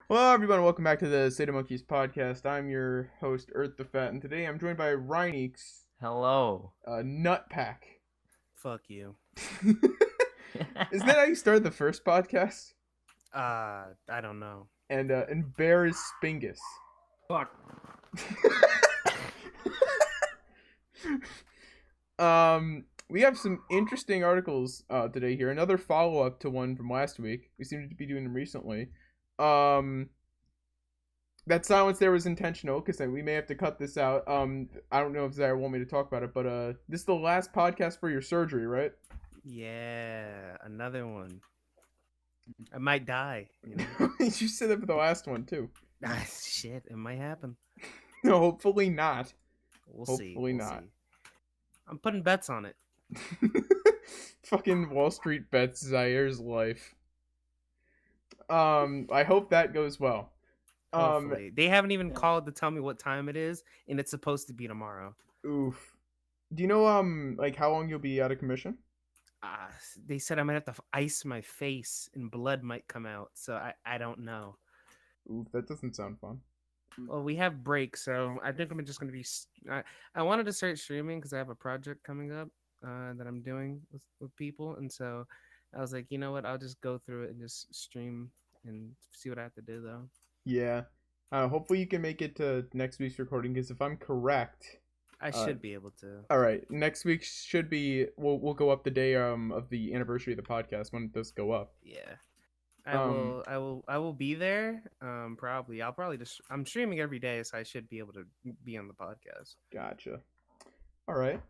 Hello, everyone. Welcome back to the SATAMonkeys Podcast. I'm your host, Earth the Fatt, and today I'm joined by Reineeks, Hello. Nut Pack. Fuck you. Isn't that how you started the first podcast? I don't know. And Bear is Spingus. Fuck. We have some interesting articles today here. Another follow-up to one from last week. We seem to be doing them recently. That silence there was intentional because we may have to cut this out. I don't know if Zaire want me to talk about it, but this is the last podcast for your surgery, right? Yeah, another one. I might die. You know? You said that for the last one too. Shit, it might happen. No, hopefully not. We'll see. Hopefully not. See. I'm putting bets on it. Fucking Wall Street bets Zaire's life. I hope that goes well. Hopefully. They haven't even called to tell me what time it is, and it's supposed to be tomorrow. Oof. Do you know like how long you'll be out of commission? They said I might have to ice my face and blood might come out, so I don't know. Oof, that doesn't sound fun. Well, we have breaks, so I think I'm just going to be... I wanted to start streaming because I have a project coming up that I'm doing with people, and so I was like, you know what, I'll just go through it and just stream and see what I have to do, though. Yeah. Hopefully you can make it to next week's recording, because if I'm correct... I should be able to. All right, next week should be... We'll go up the day of the anniversary of the podcast when it does go up. Yeah. I will be there. Probably. I'll probably just... I'm streaming every day, so I should be able to be on the podcast. Gotcha. All right.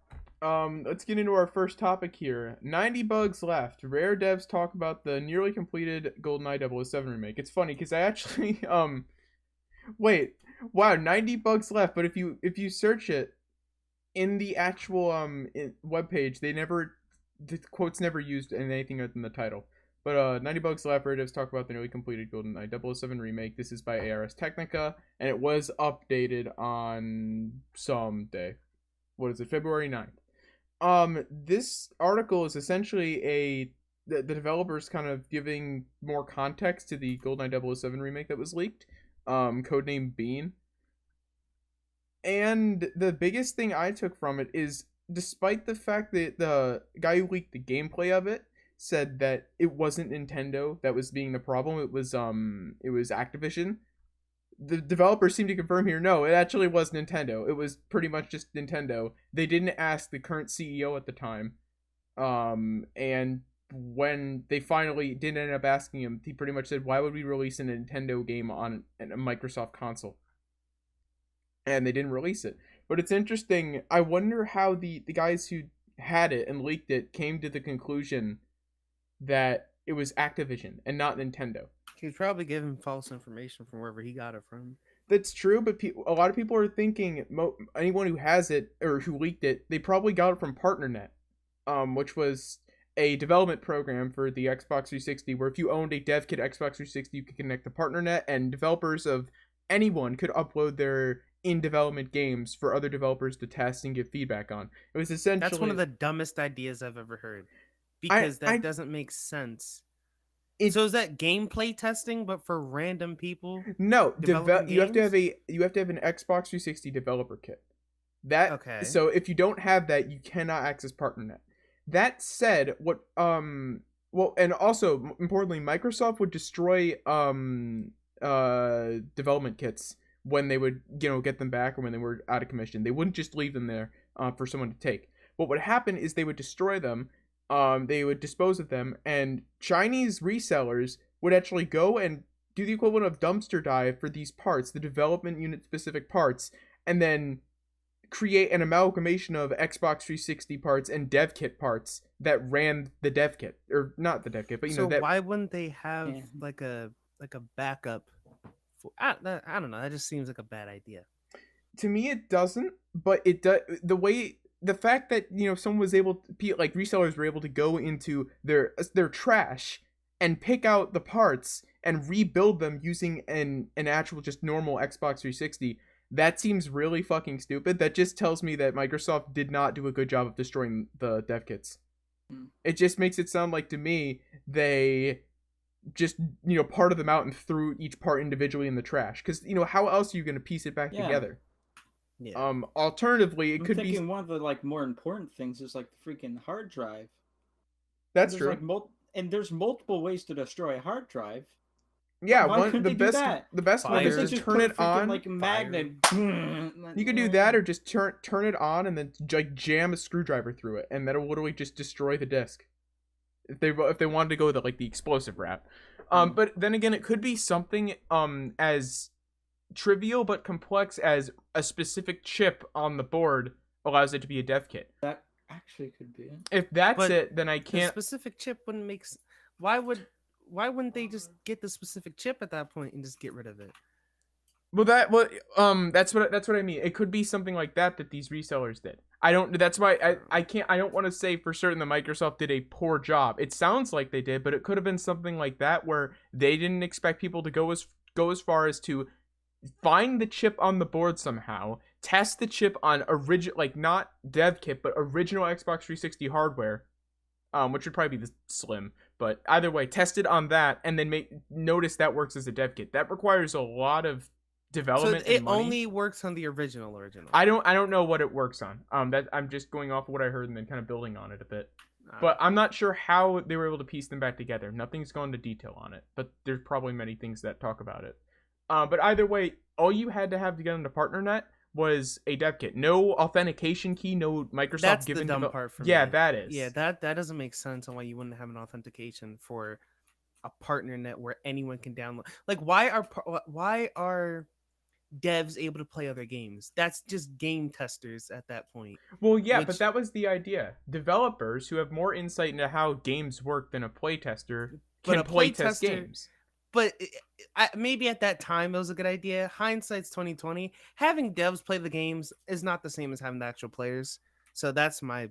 Let's get into our first topic here. 90 bugs left. Rare devs talk about the nearly completed GoldenEye 007 remake. It's funny because I actually wait. Wow, 90 bugs left, but if you search it in the actual webpage, the quotes never used in anything other than the title. But 90 bugs left. Rare devs talk about the nearly completed GoldenEye 007 remake. This is by ARS Technica, and it was updated on some day. What is it? February 9th. This article is essentially the developers kind of giving more context to the GoldenEye 007 remake that was leaked, codename Bean. And the biggest thing I took from it is, despite the fact that the guy who leaked the gameplay of it said that it wasn't Nintendo that was being the problem, it was Activision. The developers seem to confirm here, no, it actually was Nintendo. It was pretty much just Nintendo. They didn't ask the current CEO at the time. And when they finally did end up asking him, he pretty much said, why would we release a Nintendo game on a Microsoft console? And they didn't release it. But it's interesting. I wonder how the guys who had it and leaked it came to the conclusion that it was Activision and not Nintendo. He's probably giving false information from wherever he got it from. That's true, but a lot of people are thinking anyone who has it or who leaked it, they probably got it from PartnerNet, which was a development program for the Xbox 360, where if you owned a dev kit Xbox 360, you could connect to PartnerNet, and developers of anyone could upload their in-development games for other developers to test and give feedback on. It was essentially... That's one of the dumbest ideas I've ever heard, because that doesn't make sense. So is that gameplay testing, but for random people? No, you have to have an Xbox 360 developer kit. Okay. So if you don't have that, you cannot access PartnerNet. That said, and also importantly, Microsoft would destroy development kits when they would get them back or when they were out of commission. They wouldn't just leave them there for someone to take. What would happen is they would destroy them. They would dispose of them, and Chinese resellers would actually go and do the equivalent of dumpster dive for these parts, the development unit specific parts, and then create an amalgamation of Xbox 360 parts and dev kit parts that ran the dev kit, or not the dev kit, but so why wouldn't they have like a backup? I don't know. That just seems like a bad idea. To me, it doesn't, but it does. The fact that someone was able to, like, resellers were able to go into their trash and pick out the parts and rebuild them using an actual just normal Xbox 360, that seems really fucking stupid. That just tells me that Microsoft did not do a good job of destroying the dev kits. It just makes it sound like, to me, they just parted them out and threw each part individually in the trash, because how else are you going to piece it back together? Yeah. Alternatively, I'm thinking one of the like more important things is like the freaking hard drive. That's there's true. Like and there's multiple ways to destroy a hard drive. Yeah, why couldn't they do that? The best one is just turn it on. Like a magnet. You could do that, or just turn it on and then like jam a screwdriver through it, and that'll literally just destroy the disk. If they wanted to go with the explosive route. But then again, it could be something as trivial but complex as a specific chip on the board allows it to be a dev kit. That actually could be it. If that's it, then I can't. The specific chip wouldn't make. Why wouldn't they just get the specific chip at that point and just get rid of it? Well, that's what I mean. It could be something like that these resellers did. I don't. That's why I can't. I don't want to say for certain that Microsoft did a poor job. It sounds like they did, but it could have been something like that where they didn't expect people to go as far as to find the chip on the board somehow, test the chip on original, like not dev kit, but original Xbox 360 hardware, which would probably be the Slim. But either way, test it on that, and then notice that works as a dev kit. That requires a lot of development. So it and money. only works on the original. I don't know what it works on. That I'm just going off of what I heard and then kind of building on it a bit. But I'm not sure how they were able to piece them back together. Nothing's gone into detail on it, but there's probably many things that talk about it. But either way, all you had to have to get into PartnerNet was a dev kit. No authentication key, no Microsoft. That's the dumb part for me. Yeah, that is. Yeah, that doesn't make sense on why you wouldn't have an authentication for a PartnerNet where anyone can download. Like, why are devs able to play other games? That's just game testers at that point. Well, yeah, but that was the idea. Developers who have more insight into how games work than a playtester can playtest games. But maybe at that time it was a good idea. Hindsight's 2020. Having devs play the games is not the same as having the actual players. So that's my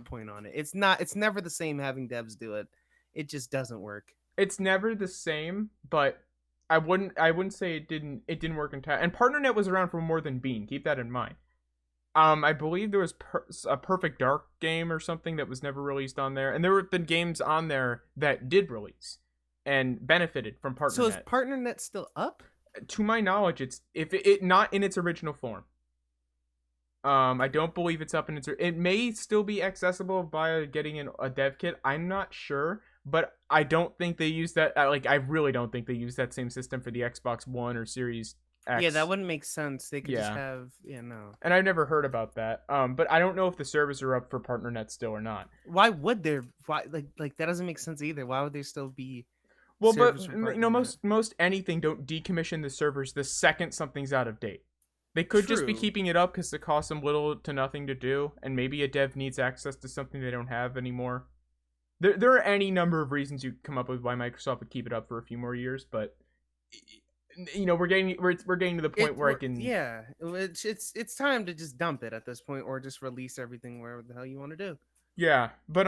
point on it. It's never the same having devs do it. It just doesn't work. It's never the same, but I wouldn't say it didn't work entirely. And PartnerNet was around for more than Bean. Keep that in mind. I believe there was a Perfect Dark game or something that was never released on there, and there have been games on there that did release and benefited from PartnerNet. So is PartnerNet still up? To my knowledge, it's it not in its original form. I don't believe it's up in its. It may still be accessible via getting a dev kit. I'm not sure, but I don't think they use that. I really don't think they use that same system for the Xbox One or Series X. Yeah, that wouldn't make sense. They could just have no. And I've never heard about that. But I don't know if the servers are up for PartnerNet still or not. Why would there? Why like that doesn't make sense either. Why would there still be? Well, but most anything don't decommission the servers the second something's out of date. They could just be keeping it up because it costs them little to nothing to do, and maybe a dev needs access to something they don't have anymore. There are any number of reasons you come up with why Microsoft would keep it up for a few more years, but we're getting to the point where I can. Yeah, it's time to just dump it at this point, or just release everything wherever the hell you want to do. Yeah, but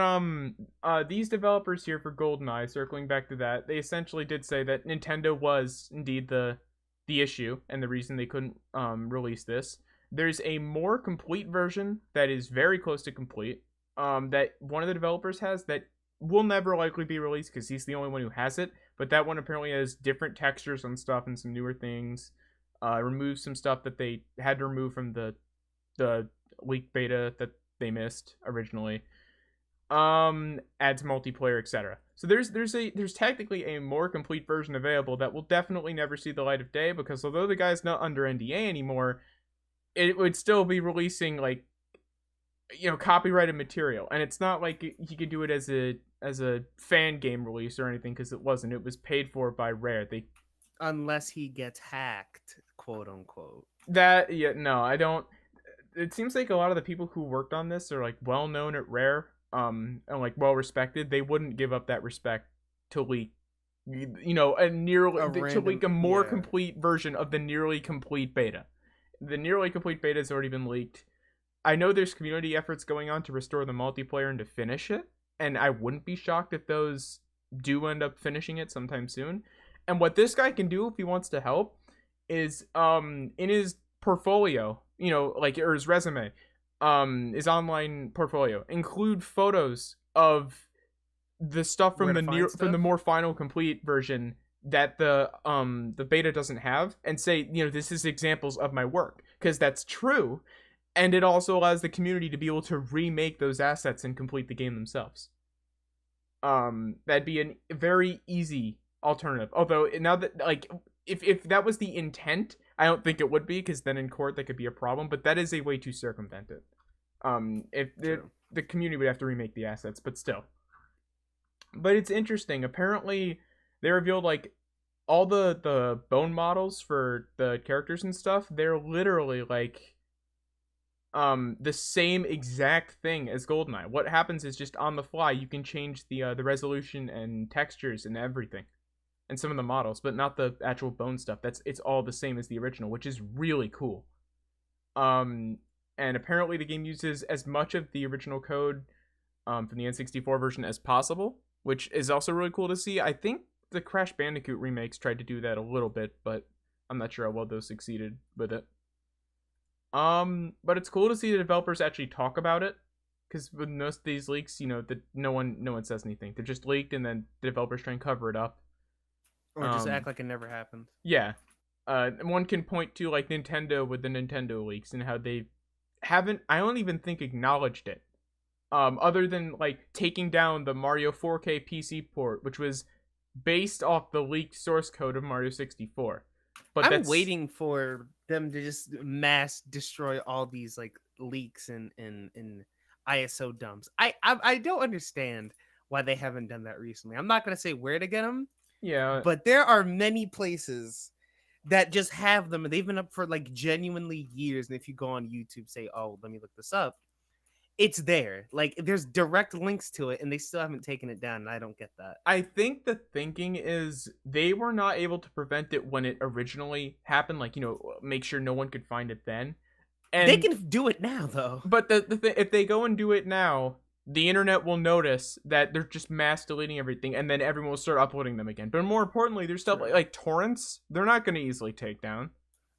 these developers here for GoldenEye, circling back to that, they essentially did say that Nintendo was indeed the issue and the reason they couldn't release this. There's a more complete version that is very close to complete that one of the developers has that will never likely be released because he's the only one who has it, but that one apparently has different textures and stuff and some newer things. Removes some stuff that they had to remove from the leaked beta that they missed originally. Adds multiplayer, etc. So there's technically a more complete version available that will definitely never see the light of day, because although the guy's not under NDA anymore, it would still be releasing like copyrighted material, and it's not like he could do it as a fan game release or anything, because it wasn't. It was paid for by Rare. Unless he gets hacked, quote unquote. I don't. It seems like a lot of the people who worked on this are like well known at Rare, and like well respected. They wouldn't give up that respect to leak, a more complete version of the nearly complete beta. The nearly complete beta has already been leaked. I know there's community efforts going on to restore the multiplayer and to finish it, and I wouldn't be shocked if those do end up finishing it sometime soon. And what this guy can do if he wants to help is in his portfolio, or his resume, his online portfolio, include photos of the stuff Where from to find from the stuff? more final complete version that the beta doesn't have, and say, this is examples of my work, because that's true, and it also allows the community to be able to remake those assets and complete the game themselves. That'd be a very easy alternative. Although now that, like, if that was the intent, I don't think it would be, because then in court that could be a problem. But that is a way to circumvent it. If the community would have to remake the assets, but still. But it's interesting. Apparently, they revealed, like, all the bone models for the characters and stuff. They're literally like the same exact thing as Goldeneye. What happens is, just on the fly you can change the resolution and textures and everything, and some of the models, but not the actual bone stuff. It's all the same as the original, which is really cool. And apparently the game uses as much of the original code from the N64 version as possible, which is also really cool to see. I think the Crash Bandicoot remakes tried to do that a little bit, but I'm not sure how well those succeeded with it. But it's cool to see the developers actually talk about it, because with most of these leaks, that no one says anything. They're just leaked, and then the developers try and cover it up, Or just act like it never happened. Yeah. One can point to, like, Nintendo with the Nintendo leaks, and how they haven't, I don't even think, acknowledged it. Other than, like, taking down the Mario 4K PC port, which was based off the leaked source code of Mario 64. But I'm waiting for them to just mass destroy all these, like, leaks and ISO dumps. I don't understand why they haven't done that recently. I'm not gonna say where to get them. Yeah. But there are many places that just have them, and they've been up for, like, genuinely years. And if you go on YouTube, say, "Oh, let me look this up," it's there. Like, there's direct links to it, and they still haven't taken it down. And I don't get that. I think the thinking is they were not able to prevent it when it originally happened. Like, make sure no one could find it then. And they can do it now, though. But if they go and do it now, the internet will notice that they're just mass deleting everything, and then everyone will start uploading them again. But more importantly, there's stuff like torrents. They're not going to easily take down.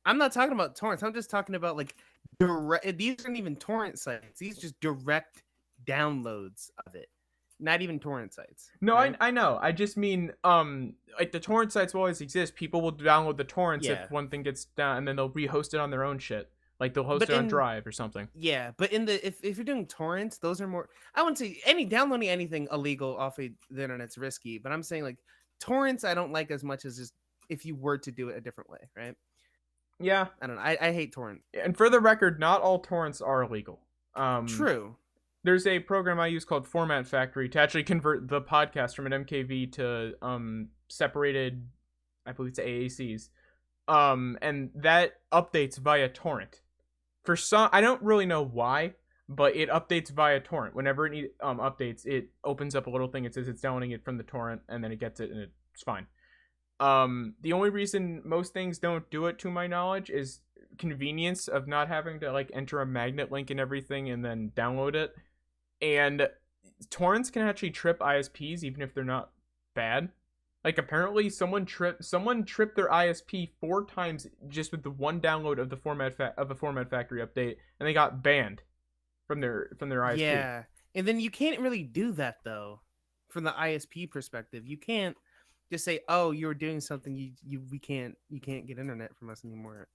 I'm not talking about torrents. I'm just talking about, like, direct. These aren't even torrent sites. These are just direct downloads of it. Not even torrent sites. No, right? I know. I just mean, like, the torrent sites will always exist. People will download the torrents if one thing gets down, and then they'll rehost it on their own shit. Like, they'll host it on Drive or something. Yeah, but if you're doing torrents, those are more. I wouldn't say downloading anything illegal off of the internet's risky, but I'm saying, like, torrents I don't like as much as just if you were to do it a different way, right? Yeah, I don't know. I hate torrent. And for the record, not all torrents are illegal. True. There's a program I use called Format Factory to actually convert the podcast from an MKV to separated, I believe it's AACs, and that updates via torrent. For some, I don't really know why, but it updates via torrent. Whenever it updates, it opens up a little thing. It says it's downloading it from the torrent, and then it gets it, and it's fine. The only reason most things don't do it, to my knowledge, is convenience of not having to, like, enter a magnet link and everything and then download it. And torrents can actually trip ISPs even if they're not bad. Like, apparently someone tripped their ISP 4 times just with the one download of the Format Factory update, and they got banned from their ISP. Yeah, and then you can't really do that, though, from the ISP perspective. You can't just say, "Oh, you were doing something. You can't get internet from us anymore."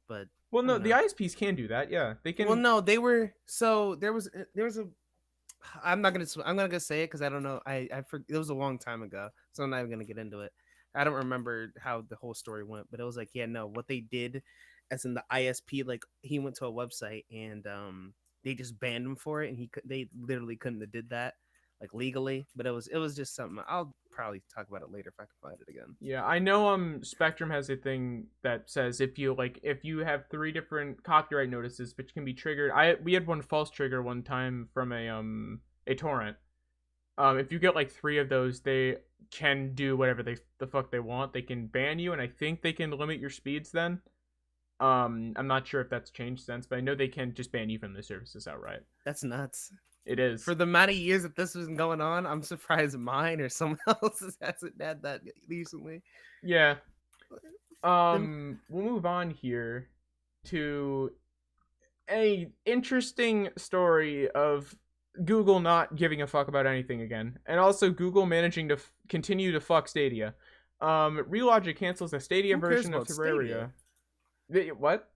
But well, no, the ISPs can do that. Yeah, they can. Well, no, they were. So there was a. I'm not gonna say it because I don't know. I it was a long time ago, so I'm not even gonna get into it. I don't remember how the whole story went, but it was like, yeah, no, what they did, as in the ISP, like, he went to a website and they just banned him for it, and they literally couldn't have did that, like, legally. But it was just something. I'll probably talk about it later if I can find it again. Yeah, I know Spectrum has a thing that says if you have 3 different copyright notices which can be triggered. We had one false trigger one time from a torrent. If you get, like, 3 of those, they can do whatever the fuck they want. They can ban you, and I think they can limit your speeds then. I'm not sure if that's changed since, but I know they can just ban you from the services outright. That's nuts. It is. For the amount of years that this was going on, I'm surprised mine or someone else hasn't had that recently. Yeah. We'll move on here to a interesting story of Google not giving a fuck about anything again, and also Google managing to continue to fuck Stadia. Relogic cancels the Stadia Who cares version of about Terraria. What?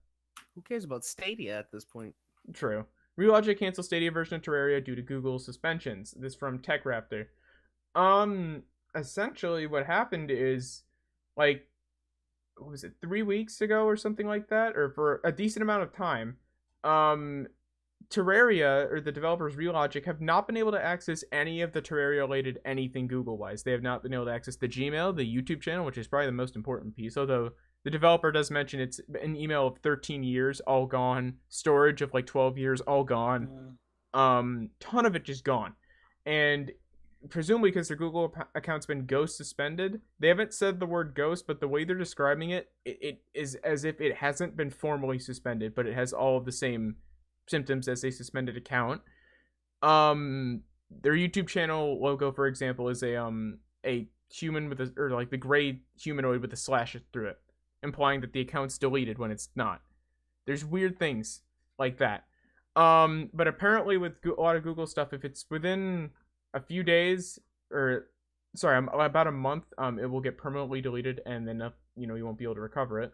Who cares about Stadia at this point? True. Relogic cancels Stadia version of Terraria due to Google suspensions. This from TechRaptor. Essentially what happened is, like, what was it, 3 weeks ago or something like that, or for a decent amount of time, Terraria, or the developers Relogic, have not been able to access any of the Terraria related anything Google wise. They have not been able to access the Gmail, the YouTube channel, which is probably the most important piece, although the developer does mention it's an email of 13 years all gone, storage of like 12 years all gone, ton of it just gone. And presumably because their Google account's been ghost suspended. They haven't said the word ghost, but the way they're describing it, it is as if it hasn't been formally suspended, but it has all of the same symptoms as a suspended account. Their YouTube channel logo, for example, is a human with a, or like the gray humanoid with a slash through it, implying that the account's deleted when it's not. There's weird things like that. But apparently with a lot of Google stuff, if it's within a few days, or sorry, about a month, it will get permanently deleted, and then you won't be able to recover it.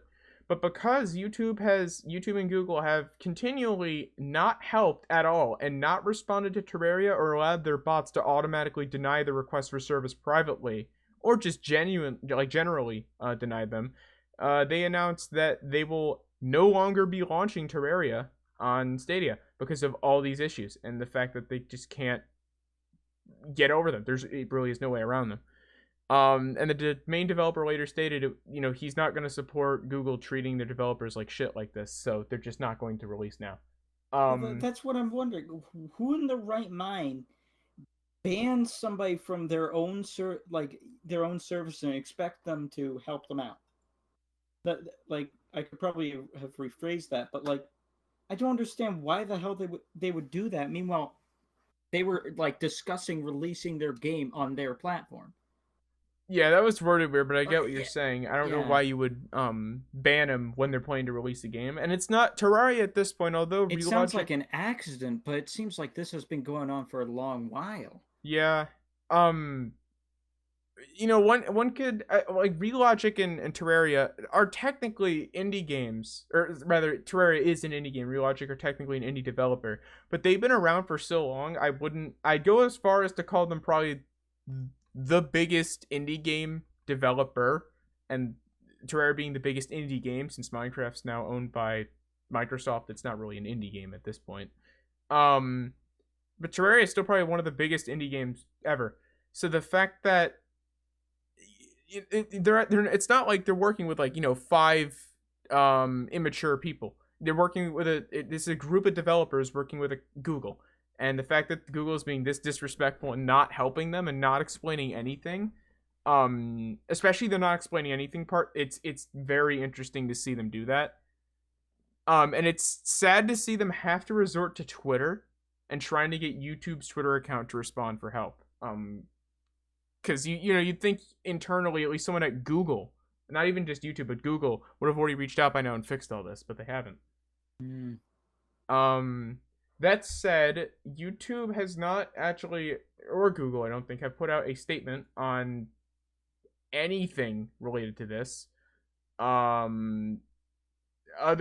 But because YouTube and Google have continually not helped at all and not responded to Terraria or allowed their bots to automatically deny the request for service privately, or just generally deny them, they announced that they will no longer be launching Terraria on Stadia because of all these issues and the fact that they just can't get over them. It really is no way around them. And the main developer later stated, he's not going to support Google treating their developers like shit like this, so they're just not going to release now. Well, that's what I'm wondering. Who in the right mind bans somebody from their own their own service and expect them to help them out? That, like, I could probably have rephrased that, but like, I don't understand why the hell they would do that. Meanwhile, they were like discussing releasing their game on their platform. Yeah, that was worded weird, but I get what you're saying. I don't know why you would ban them when they're planning to release a game. And it's not Terraria at this point, although it sounds like an accident, but it seems like this has been going on for a long while. Yeah. One could like Relogic and Terraria are technically indie games, or rather Terraria is an indie game. Relogic are technically an indie developer, but they've been around for so long. I'd go as far as to call them probably the biggest indie game developer, and Terraria being the biggest indie game since Minecraft's now owned by Microsoft. It's not really an indie game at this point. But Terraria is still probably one of the biggest indie games ever. So the fact that it's not like they're working with like 5 immature people. They're working with this is a group of developers working with Google. And the fact that Google is being this disrespectful and not helping them and not explaining anything, especially the not explaining anything part, it's very interesting to see them do that. And it's sad to see them have to resort to Twitter and trying to get YouTube's Twitter account to respond for help. Because you'd think internally, at least someone at Google, not even just YouTube, but Google would have already reached out by now and fixed all this, but they haven't. That said, YouTube has not actually, or Google, I don't think, have put out a statement on anything related to this. Other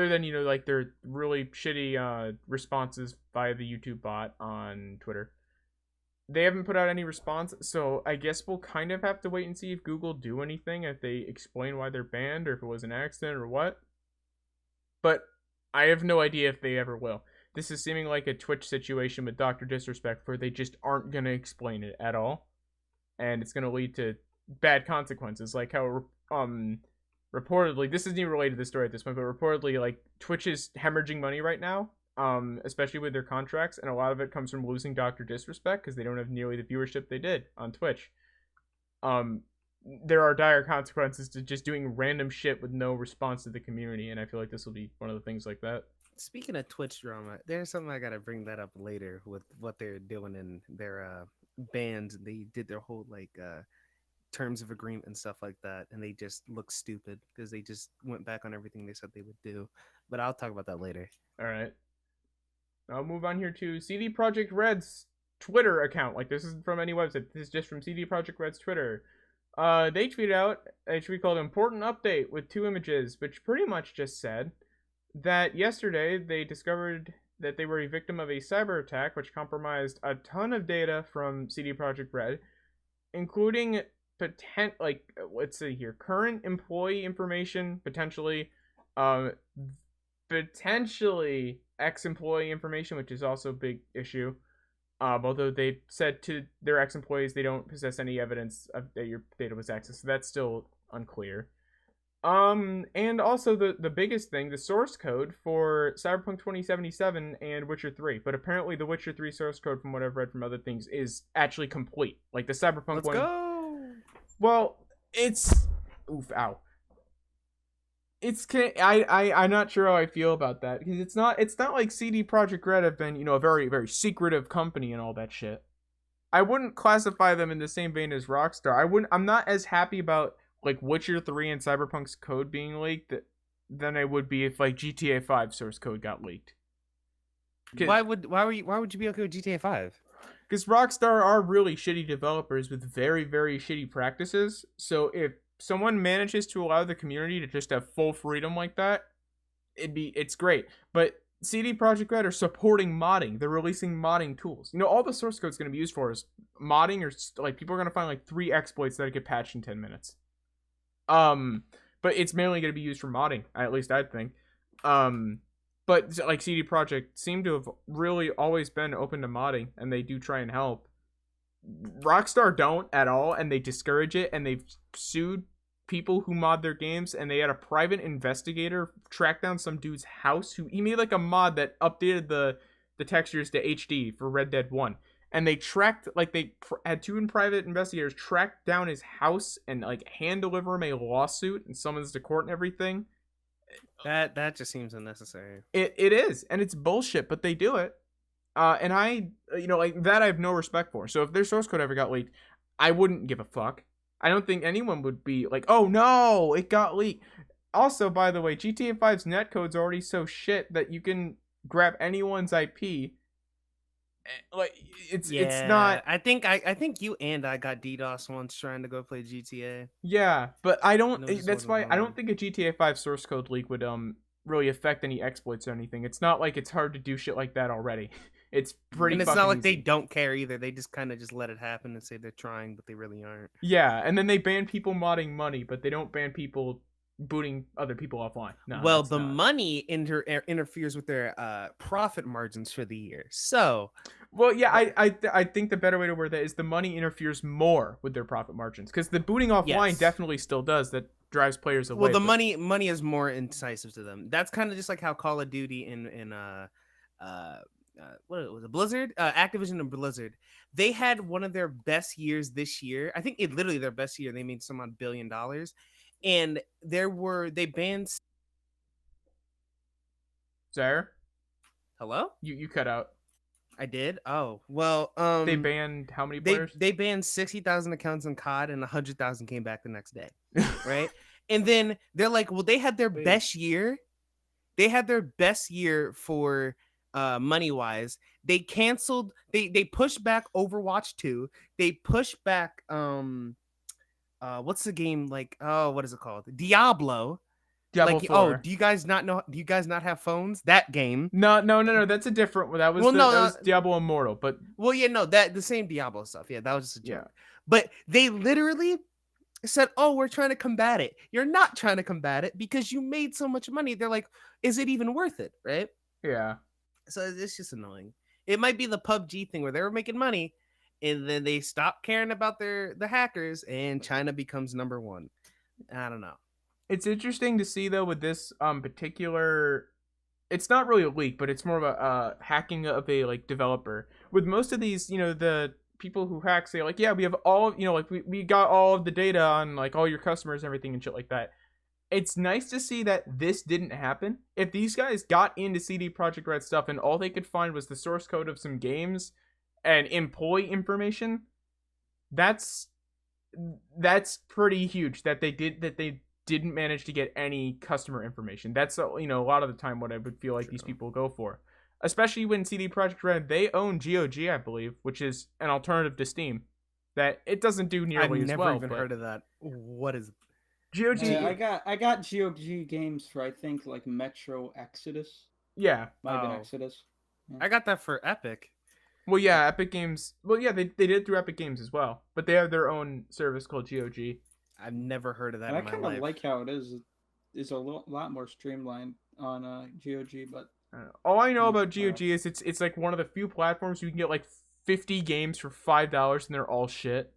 than, like their really shitty responses via the YouTube bot on Twitter. They haven't put out any response, so I guess we'll kind of have to wait and see if Google do anything, if they explain why they're banned, or if it was an accident, or what. But I have no idea if they ever will. This is seeming like a Twitch situation with Dr. Disrespect, where they just aren't going to explain it at all. And it's going to lead to bad consequences, like how, reportedly, this isn't even related to the story at this point, but reportedly, like, Twitch is hemorrhaging money right now, especially with their contracts, and a lot of it comes from losing Dr. Disrespect, because they don't have nearly the viewership they did on Twitch. There are dire consequences to just doing random shit with no response to the community, and I feel like this will be one of the things like that. Speaking of Twitch drama, there's something I gotta bring that up later with what they're doing in their bans. They did their whole terms of agreement and stuff like that, and they just look stupid because they just went back on everything they said they would do. But I'll talk about that later. All right. I'll move on here to CD Projekt Red's Twitter account. Like, this isn't from any website. This is just from CD Projekt Red's Twitter. They tweeted out a tweet called "Important Update" with 2 images, which pretty much just said that yesterday they discovered that they were a victim of a cyber attack, which compromised a ton of data from CD Projekt Red, including let's see here, current employee information, potentially ex-employee information, which is also a big issue. Although they said to their ex-employees they don't possess any evidence of that your data was accessed, so that's still unclear. And also the biggest thing, the source code for Cyberpunk 2077 and Witcher 3. But apparently the Witcher 3 source code, from what I've read from other things, is actually complete. Like the Cyberpunk one. Let's go! Well, it's... Oof, ow. I'm not sure how I feel about that, because it's not like CD Projekt Red have been, a very, very secretive company and all that shit. I wouldn't classify them in the same vein as Rockstar. I'm not as happy about like Witcher 3 and Cyberpunk's code being leaked than I would be if like GTA 5 source code got leaked. Why would you be okay with GTA 5? Because Rockstar are really shitty developers with very, very shitty practices. So if someone manages to allow the community to just have full freedom like that, it's great. But CD Projekt Red are supporting modding. They're releasing modding tools. All the source code is going to be used for is modding, or like people are going to find like 3 exploits that get patched in 10 minutes. But it's mainly going to be used for modding, at least I think. But like CD Projekt seem to have really always been open to modding, and they do try and help. Rockstar don't at all, and they discourage it, and they've sued people who mod their games, and they had a private investigator track down some dude's house he made like a mod that updated the textures to HD for Red Dead 1. And they tracked, like, they had 2 private investigators track down his house and like hand deliver him a lawsuit and summons to court and everything. That just seems unnecessary. It is, and it's bullshit, but they do it. And I, like that I have no respect for. So if their source code ever got leaked, I wouldn't give a fuck. I don't think anyone would be like, oh no, it got leaked. Also, by the way, GTA 5's netcode's already so shit that you can grab anyone's IP. Like it's not. I think you and I got DDoS once trying to go play GTA. Yeah, but I don't. That's why I don't think a GTA 5 source code leak would really affect any exploits or anything. It's not like it's hard to do shit like that already. It's pretty. And it's not like easy. they don't care either. They just kind of just let it happen and say they're trying, but they really aren't. Yeah, and then they ban people modding money, but they don't ban people booting other people offline. No, well, the money interferes with their profit margins for the year. So, well, yeah, I think the better way to word that is the money interferes more with their profit margins, because the booting offline definitely still does. That drives players away. Well, the money is more incisive to them. That's kind of just like how Call of Duty in what was it, Blizzard, Activision and Blizzard, they had one of their best years this year. I think it literally their best year. They made some odd $1 billion. And they banned. Zaire? Hello? You cut out. I did? Oh, well, they banned how many players? They banned 60,000 accounts in COD and 100,000 came back the next day. Right? And then they're like, well, they had their best year. They had their best year for money wise. They canceled, they pushed back Overwatch 2. They pushed back what's the game like? Oh, what is it called? Diablo like 4. Oh, do you guys not have phones? That game. No, that's a different one. That was that was Diablo Immortal, but well, yeah, no, that the same Diablo stuff. Yeah, that was just a joke. Yeah. But they literally said, oh, we're trying to combat it. You're not trying to combat it because you made so much money. They're like, is it even worth it? Right? Yeah. So it's just annoying. It might be the PUBG thing where they were making money and then they stop caring about the hackers and China becomes number one. I don't know. It's interesting to see though with this particular, it's not really a leak, but it's more of a hacking of a like developer. With most of these, the people who hack say like, yeah, we have all, like we got all of the data on like all your customers and everything and shit like that. It's nice to see that this didn't happen. If these guys got into CD Projekt Red stuff and all they could find was the source code of some games and employee information, that's pretty huge that they didn't manage to get any customer information. That's a lot of the time what I would feel like these people go for. especially when CD Projekt Red, they own GOG, I believe, which is an alternative to Steam. That it doesn't do I've nearly as never well. even But heard of that. What is GOG? Yeah, I got GOG games for I think like Metro Exodus. Yeah. Might have been Oh. Exodus. I got that for Epic. Well, yeah, Epic Games. Well, yeah, they did it through Epic Games as well, but they have their own service called GOG. I've never heard of that And I in my kind life. of like how it is. It's a lot more streamlined on GOG, but All I know Mm, about GOG is it's like one of the few platforms you can get like 50 games for $5 and they're all shit.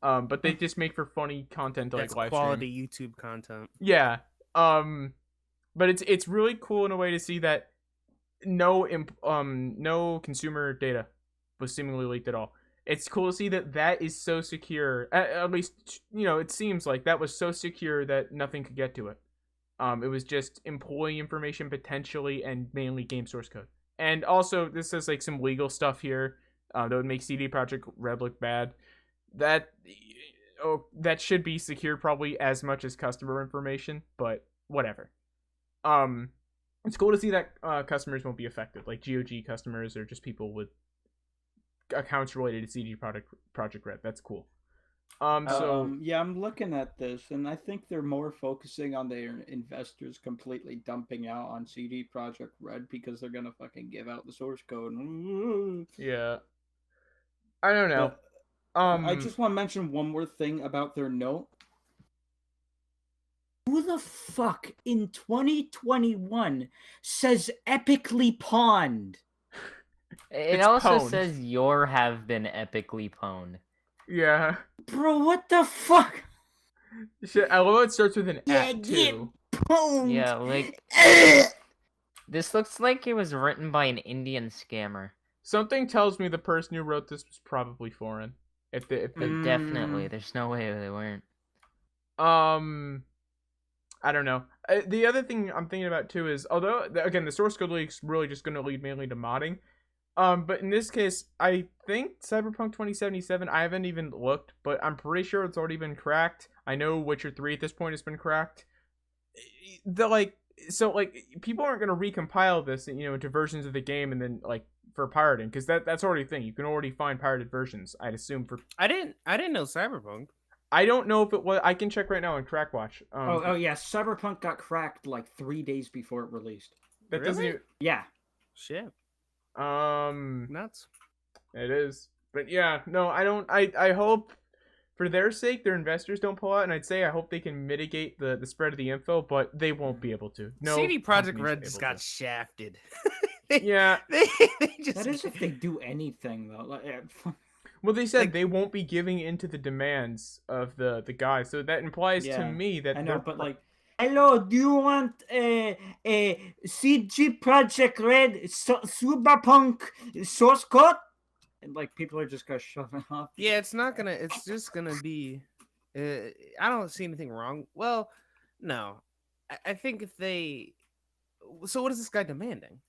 But they just make for funny content to, like, That's live quality stream. YouTube content. Yeah. But it's really cool in a way to see that no consumer data was seemingly leaked at all. It's cool to see that is so secure. At least, it seems like that was so secure that nothing could get to it. It was just employee information potentially, and mainly game source code. And also, this is like some legal stuff here that would make CD Projekt Red look bad. That should be secured probably as much as customer information, but whatever. It's cool to see that customers won't be affected, like GOG customers or just people with accounts related to CD Projekt Red. That's cool. yeah, I'm looking at this, and I think they're more focusing on their investors completely dumping out on CD Projekt Red because they're gonna fucking give out the source code. Yeah, I don't know. I just want to mention one more thing about their note. Who the fuck in 2021 says epically pawned? It It's also pwned. says your have been epically pwned. Yeah. Bro, what the fuck? Shit, I love how it starts with an Yeah, at yeah. too. Pawned. Yeah, like this looks like it was written by an Indian scammer. Something tells me the person who wrote this was probably foreign. If they Definitely, there's no way they weren't. I don't know. The other thing I'm thinking about too is, although again the source code leak's really just going to lead mainly to modding, but in this case I think Cyberpunk 2077, I haven't even looked, but I'm pretty sure it's already been cracked. I know Witcher 3 at this point has been cracked. People aren't going to recompile this, into versions of the game and then like for pirating, because that's already a thing. You can already find pirated versions, I'd assume. I didn't know Cyberpunk. I don't know if it was. I can check right now on Crackwatch. Oh yeah, Cyberpunk got cracked like 3 days before it released. That Really? doesn't even, Yeah. Shit. Nuts. Nuts. It is. But yeah, no, I don't. I hope for their sake their investors don't pull out, and I'd say I hope they can mitigate the spread of the info, but they won't be able to. No. CD Projekt company's Red able just got to. shafted. Yeah. they just. That is if they do anything though. Like, Well, they said Like- they won't be giving in to the demands of the guy, so that implies to Yeah, me that I know, they're but like, hello, do you want a CG Project Red Cyberpunk source code? And like, people are just gonna shove it off. Yeah, it's not gonna. It's just gonna be. I don't see anything wrong. Well, no, I think if they. So what is this guy demanding?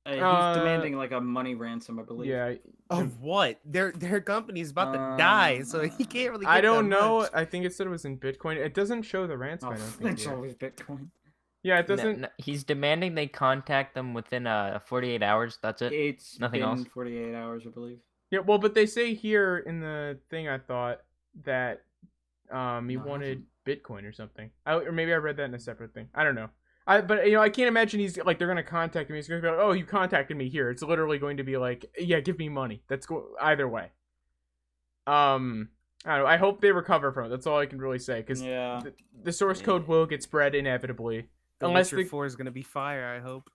He's demanding like a money ransom, I believe. yeah. Of what? Their company's about to die, so he can't really. Get I don't that know. much. I think it said it was in Bitcoin. It doesn't show the ransom. Oh, I don't think. it's Yet. always Bitcoin. Yeah, it doesn't. No, he's demanding they contact them within 48 hours. That's it. It's Nothing been else? 48 hours, I believe. Yeah, well, but they say here in the thing, I thought that he No, it wanted Bitcoin or something. Or maybe I read that in a separate thing. I don't know. But I can't imagine he's like they're gonna contact him. He's gonna be like, "Oh, you contacted me here." It's literally going to be like, "Yeah, give me money." That's either way. I don't know. I hope they recover from it. That's all I can really say, because Yeah. the source code will get spread inevitably, The unless Witcher 4 is gonna be fire. I hope.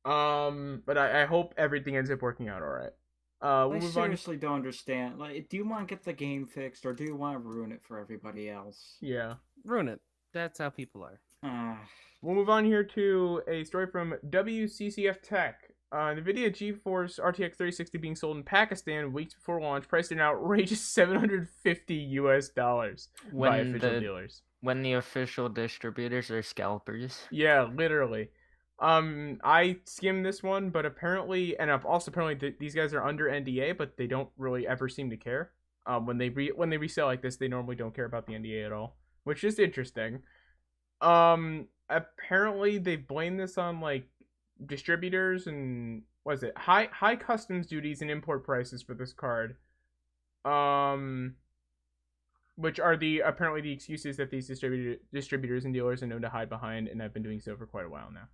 But I hope everything ends up working out all right. We'll I move on. seriously don't understand. Like, do you want to get the game fixed, or do you want to ruin it for everybody else? Yeah. Ruin it. That's how people are. We'll move on here to a story from WCCF Tech. NVIDIA GeForce RTX 3060 being sold in Pakistan weeks before launch, priced at an outrageous $750 by official dealers. When the official distributors are scalpers. Yeah, literally. I skimmed this one, but apparently, and also apparently these guys are under NDA, but they don't really ever seem to care. When they resell like this, they normally don't care about the NDA at all, which is interesting. Apparently they blame this on like distributors and was it high customs duties and import prices for this card, which are apparently the excuses that these distributors and dealers are known to hide behind, and have been doing so for quite a while now.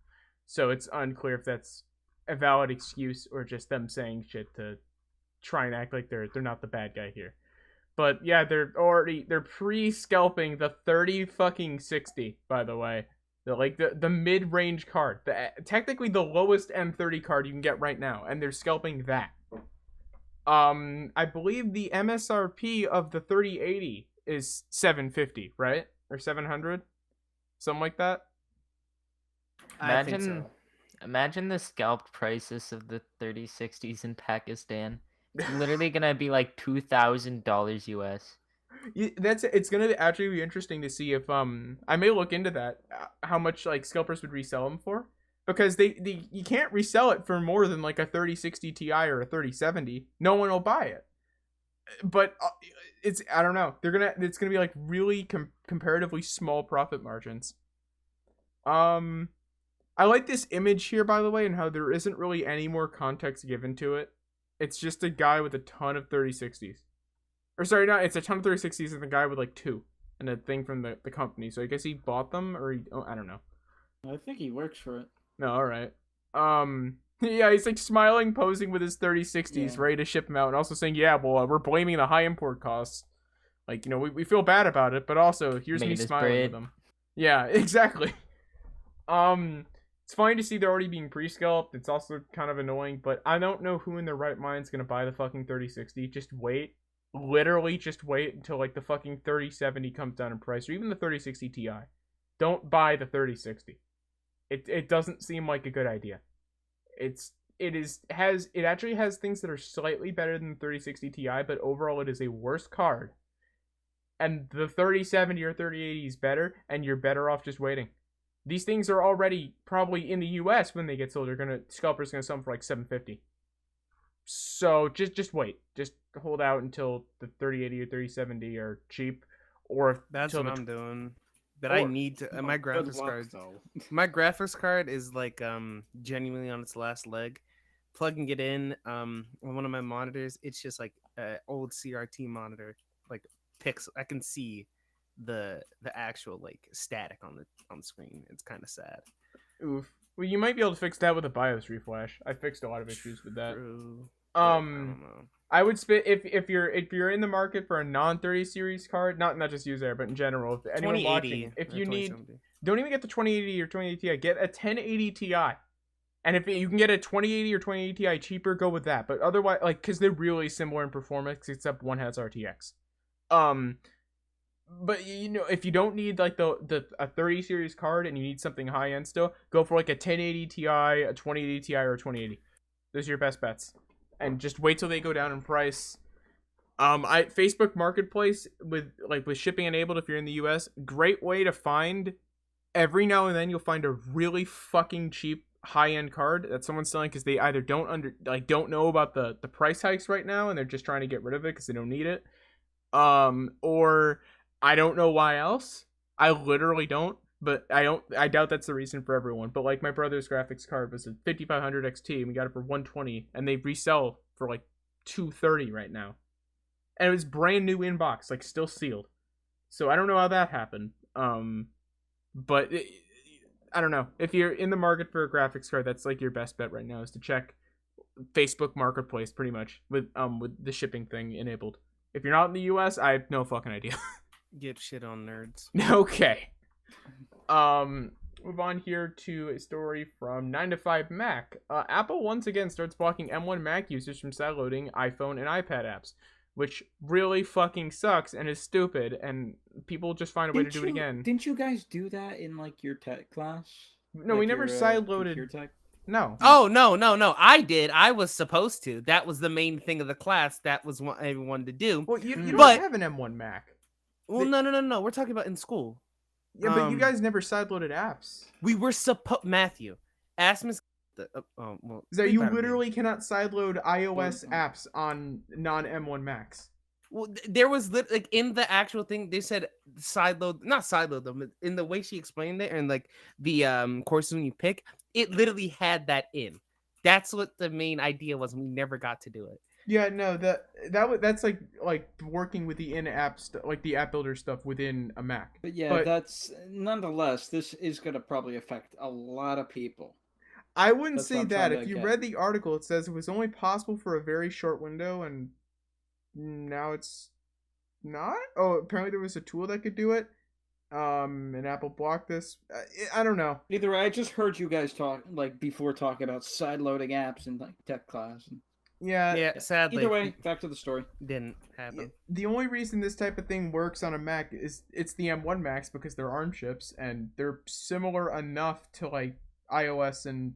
So it's unclear if that's a valid excuse or just them saying shit to try and act like they're not the bad guy here. But yeah, they're pre-scalping the 3060, by the way. The mid-range card. Technically the lowest M30 card you can get right now, and they're scalping that. I believe the MSRP of the 3080 is $750, right? Or 700? Something like that. I think so. Imagine the scalped prices of the 3060s in Pakistan. It's literally gonna be like $2,000 US. It's gonna actually be interesting to see if I may look into that, how much like scalpers would resell them for, because you can't resell it for more than like a 3060 Ti or a 3070. No one will buy it. But I don't know. It's gonna be like really comparatively small profit margins. I like this image here, by the way, and how there isn't really any more context given to it. It's just a guy with a ton of 3060s. Or sorry, no, it's a ton of 3060s and a guy with like 2 and a thing from the company. So I guess he bought them, or I don't know. I think he works for it. No, all right. Yeah, he's like smiling, posing with his 3060s, ready to ship them out, and also saying, "Yeah, well, we're blaming the high import costs. Like, you know, we feel bad about it, but also here's me smiling with them." Yeah, exactly. It's fine to see they're already being pre-scalped. It's also kind of annoying, but I don't know who in their right mind is gonna buy the fucking 3060. Just wait. Literally just wait until like the fucking 3070 comes down in price, or even the 3060 Ti. Don't buy the 3060. It doesn't seem like a good idea. It actually has things that are slightly better than the 3060 Ti, but overall it is a worse card. And the 3070 or 3080 is better, and you're better off just waiting. These things are already probably in the US when they get sold. Scalpers gonna sell them for like $750. So just wait. Just hold out until the 3080 or 3070 are cheap, or that's what I'm doing. But I need to. My graphics card. My graphics card is like genuinely on its last leg. Plugging it in on one of my monitors, it's just like an old CRT monitor. Like pixel, I can see the actual like static on screen. It's kind of sad. Oof. Well, you might be able to fix that with a BIOS reflash. I fixed a lot of issues with that. True. I would spit if you're in the market for a non-30 series card, not just Zaire, but in general. If anyone watching, if you need, don't even get the 2080 or 2080 Ti. Get a 1080 Ti, and if you can get a 2080 or 2080 Ti cheaper, go with that. But otherwise, like, because they're really similar in performance, except one has RTX. But you know, if you don't need like a 30 series card and you need something high end still, go for like a 1080 Ti, a 2080 Ti, or a 2080. Those are your best bets. And just wait till they go down in price. Facebook Marketplace with shipping enabled if you're in the US, great way to find. Every now and then you'll find a really fucking cheap high-end card that someone's selling because they either don't know about the price hikes right now and they're just trying to get rid of it because they don't need it. Or I don't know why else. I literally don't. But I doubt that's the reason for everyone. But like my brother's graphics card was a 5500 XT and we got it for $120 and they resell for like $230 right now. And it was brand new in box, like still sealed. So I don't know how that happened. But I don't know. If you're in the market for a graphics card, that's like your best bet right now is to check Facebook Marketplace pretty much with the shipping thing enabled. If you're not in the US, I have no fucking idea. Get shit on nerds. Okay. Move on here to a story from 9to5Mac. Apple once again starts blocking M1 Mac users from sideloading iPhone and iPad apps, which really fucking sucks and is stupid, and people just find a way to do it again. Didn't you guys do that in like your tech class? No, like we never sideloaded. No. Oh, no. I did. I was supposed to. That was the main thing of the class. That was what everyone wanted to do. Well, you don't have an M1 Mac. Well, no. We're talking about in school. Yeah, but you guys never sideloaded apps. We were Matthew, ask Miss. You literally cannot sideload iOS apps on non-M1 Macs. Well, there was like in the actual thing they said sideload, not sideload them. In the way she explained it, and like the courses when you pick, it literally had that in. That's what the main idea was. And we never got to do it. Yeah, no, that's like working with the in-app stuff, like the app builder stuff within a Mac. But yeah, that's nonetheless. This is going to probably affect a lot of people. I wouldn't That's say what I'm that. trying If to you get. read the article, it says it was only possible for a very short window, and now it's not. Oh, apparently there was a tool that could do it. And Apple blocked this. I don't know. Either way, I just heard you guys talk before talking about side loading apps in like tech class. And Yeah, sadly, either way, back to the story. didn't happen. The only reason this type of thing works on a Mac is it's the M1 Macs because they're ARM chips and they're similar enough to like iOS and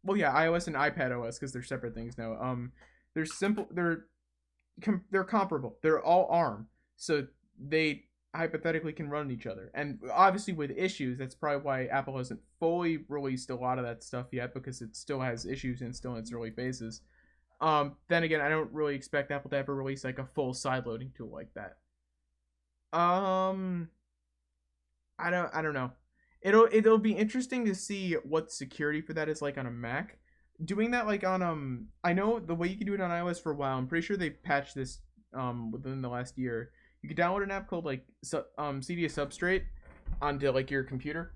iOS and iPad OS because they're separate things now. They're simple. They're comparable. They're all ARM, so they hypothetically can run each other. And obviously with issues, that's probably why Apple hasn't fully released a lot of that stuff yet because it still has issues and still in its early phases. Then again, I don't really expect Apple to ever release like a full side loading tool like that. I don't know. It'll be interesting to see what security for that is like on a Mac. Doing that like on I know the way you can do it on iOS for a while. I'm pretty sure they patched this within the last year. You can download an app called like Cydia Substrate onto like your computer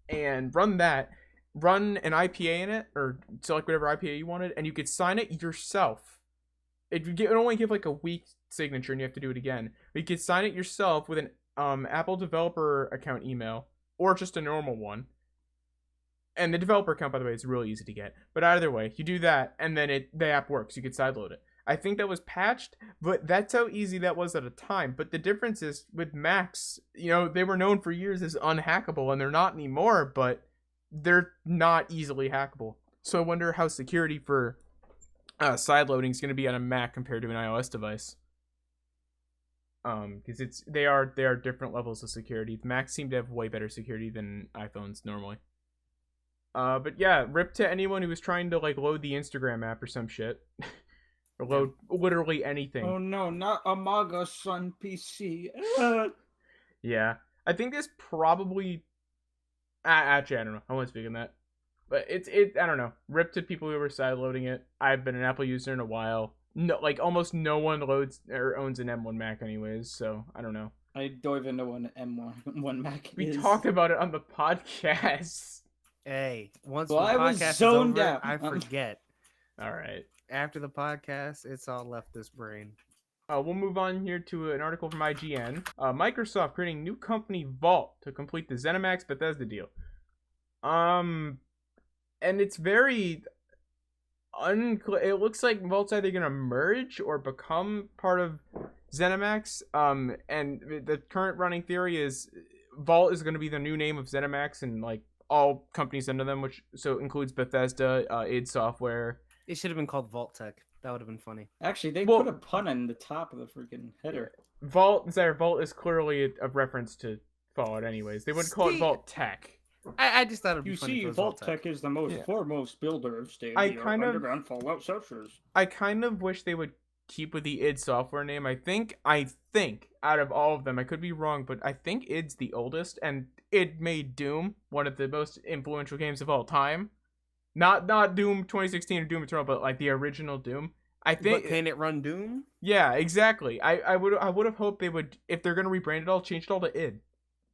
and run that. Run an IPA in it, or select whatever IPA you wanted, and you could sign it yourself. It only give like a weak signature, and you have to do it again. But you could sign it yourself with an Apple developer account email, or just a normal one. And the developer account, by the way, is really easy to get. But either way, you do that, and then the app works. You could sideload it. I think that was patched, but that's how easy that was at a time. But the difference is with Macs, they were known for years as unhackable, and they're not anymore. But they're not easily hackable. So I wonder how security for sideloading is going to be on a Mac compared to an iOS device. Because they are different levels of security. Macs seem to have way better security than iPhones normally. But yeah, rip to anyone who was trying to like load the Instagram app or some shit, or load literally anything. Oh no, not Among Us on PC. Yeah, I think this probably. Actually, I don't know. I won't speak on that. But I don't know. Rip to people who were sideloading it. I've been an Apple user in a while. No, like almost no one loads or owns an M1 Mac anyways. So I don't know. I don't even know what an M1 Mac We is. talked about it on the podcast. Hey, once Well, the I was podcast is zoned over, out. I forget. All right. After the podcast, it's all left this brain. We'll move on here to an article from IGN. Microsoft creating new company Vault to complete the Zenimax Bethesda deal. And it's very unclear. It looks like Vault's either gonna merge or become part of Zenimax. And the current running theory is Vault is gonna be the new name of Zenimax and like all companies under them, which so includes Bethesda, id Software. It should have been called Vault Tech. That would have been funny. Actually, they put a pun in the top of the freaking header. Vault is clearly a reference to Fallout anyways. They wouldn't call it Vault Tech. I just thought it would be You funny. see, if it was Vault Tech is the most foremost builder of state-of-the-art underground Fallout shelters. I kind of wish they would keep with the id Software name. I think out of all of them, I could be wrong, but I think id's the oldest, and id made Doom one of the most influential games of all time. Not Doom 2016 or Doom Eternal, but like the original Doom. I think. But can it run Doom? Yeah, exactly. I would have hoped they would, if they're gonna rebrand it all, change it all to id.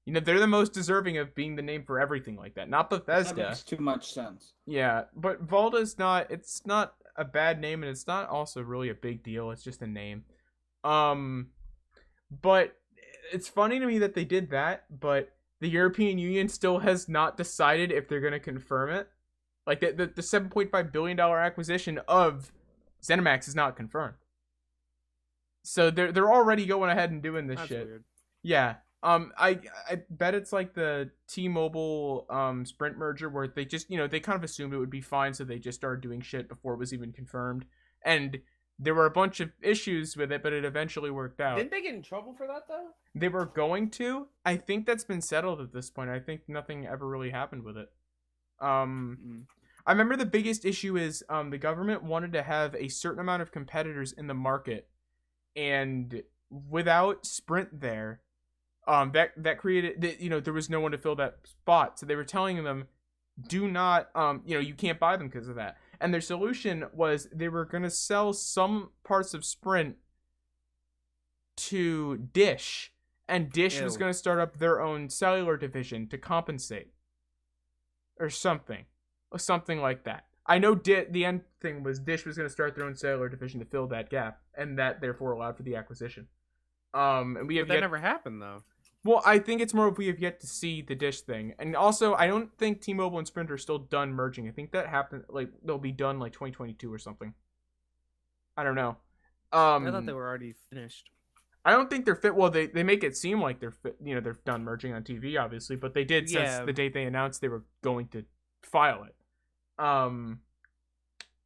They're the most deserving of being the name for everything like that. Not Bethesda. That makes too much sense. Yeah, but Vault is not. It's not a bad name, and it's not also really a big deal. It's just a name. But it's funny to me that they did that, but the European Union still has not decided if they're gonna confirm it. Like the $7.5 billion acquisition of ZeniMax is not confirmed. So they're already going ahead and doing this shit. Weird. Yeah. I bet it's like the T-Mobile Sprint merger where they just they kind of assumed it would be fine, so they just started doing shit before it was even confirmed. And there were a bunch of issues with it, but it eventually worked out. Didn't they get in trouble for that though? They were going to. I think that's been settled at this point. I think nothing ever really happened with it. I remember the biggest issue is the government wanted to have a certain amount of competitors in the market, and without Sprint there, that created that, there was no one to fill that spot. So they were telling them, do not, you can't buy them because of that. And their solution was they were going to sell some parts of Sprint to Dish, and Dish was going to start up their own cellular division to compensate, or something like that. I know the end thing was Dish was going to start their own cellular division to fill that gap, and that therefore allowed for the acquisition. And that never happened though. Well, I think it's more of we have yet to see the Dish thing, and also I don't think T-Mobile and Sprint are still done merging. I think that happened they'll be done 2022 or something. I don't know. I thought they were already finished. I don't think they're fit. Well, they make it seem like they're fit, they're done merging on TV, obviously, but they did since the date they announced they were going to file it. I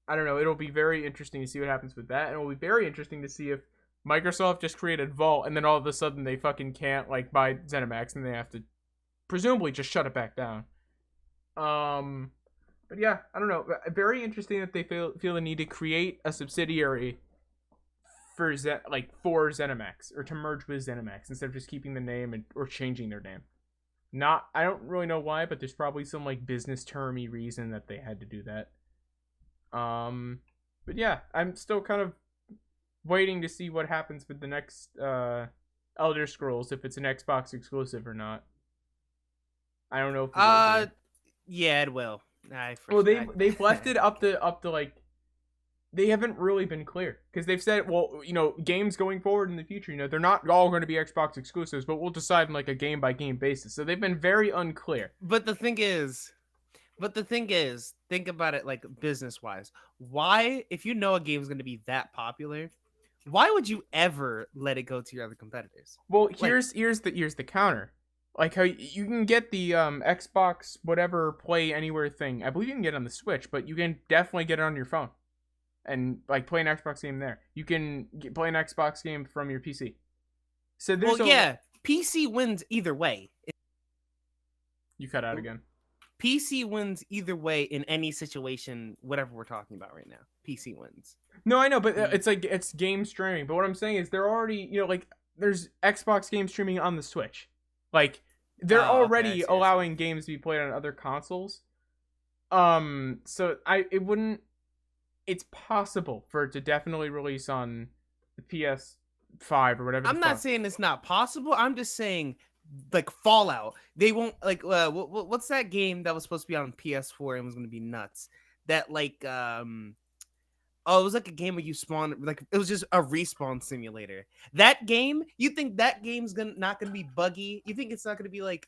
don't know. It'll be very interesting to see what happens with that, and it'll be very interesting to see if Microsoft just created Vault, and then all of a sudden they fucking can't buy Zenimax, and they have to presumably just shut it back down. But yeah, I don't know. Very interesting that they feel the need to create a subsidiary for Zenimax, or to merge with Zenimax instead of just keeping the name or changing their name. I don't really know why, but there's probably some business termy reason that they had to do that. But yeah, I'm still kind of waiting to see what happens with the next Elder Scrolls, if it's an Xbox exclusive or not. I don't know if it yeah, it will. They've left it up to they haven't really been clear, because they've said, games going forward in the future, they're not all going to be Xbox exclusives, but we'll decide on a game by game basis. So they've been very unclear. But the thing is, think about it business wise. Why, if you know a game is going to be that popular, why would you ever let it go to your other competitors? Well, here's the counter. How you can get the Xbox whatever Play Anywhere thing. I believe you can get it on the Switch, but you can definitely get it on your phone and play an Xbox game there. You can play an Xbox game from your PC. So there's PC wins either way. You cut out again. PC wins either way in any situation, whatever we're talking about right now. PC wins. No, I know, but it's game streaming. But what I'm saying is they're already, there's Xbox game streaming on the Switch. They're already allowing games to be played on other consoles. So it's possible for it to definitely release on the PS5 or whatever. I'm not saying it's not possible. I'm just saying Fallout. They won't what's that game that was supposed to be on PS4 and was going to be nuts? That it was a game where you spawn, it was just a respawn simulator. That game, you think that game's not gonna be buggy? You think it's not gonna be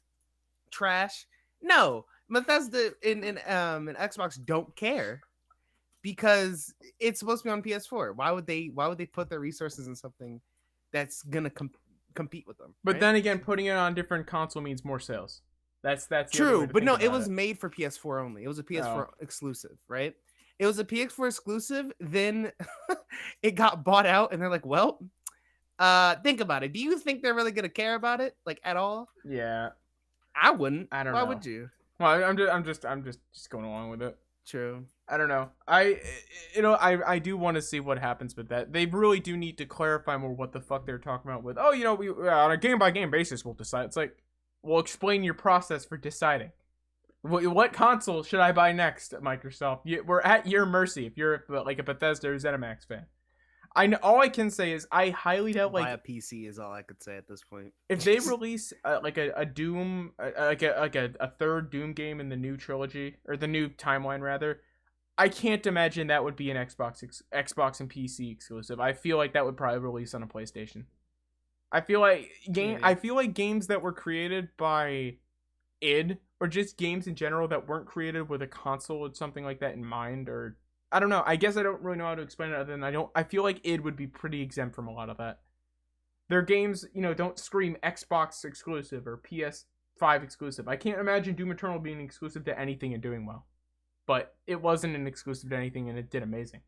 trash? No, Bethesda and Xbox don't care, because it's supposed to be on PS4. Why would they put their resources in something that's gonna compete with them? But then again, putting it on a different console means more sales. That's true. But no, it was made for PS4 only. It was a PS4 exclusive, right? It was a PS4 exclusive. Then it got bought out, and they're like, "Well, think about it. Do you think they're really gonna care about it, at all?" Yeah, I wouldn't. I don't know. Why would you? Well, I'm just going along with it. True. I don't know. I do want to see what happens with that. They really do need to clarify more what the fuck they're talking about with. We on a game by game basis we'll decide. It's well, explain your process for deciding. What console should I buy next, Microsoft? We're at your mercy if you're a Bethesda or Zenimax fan. All I can say is I highly doubt buy a PC is all I could say at this point. If they release a Doom, a third Doom game in the new trilogy, or the new timeline rather, I can't imagine that would be an Xbox and PC exclusive. I feel like that would probably release on a PlayStation. I feel like games that were created by id, or just games in general that weren't created with a console or something like that in mind, or I don't know. I guess I don't really know how to explain it other than I feel like id would be pretty exempt from a lot of that. Their games, don't scream Xbox exclusive or PS5 exclusive. I can't imagine Doom Eternal being exclusive to anything and doing well. But it wasn't an exclusive to anything, and it did amazing.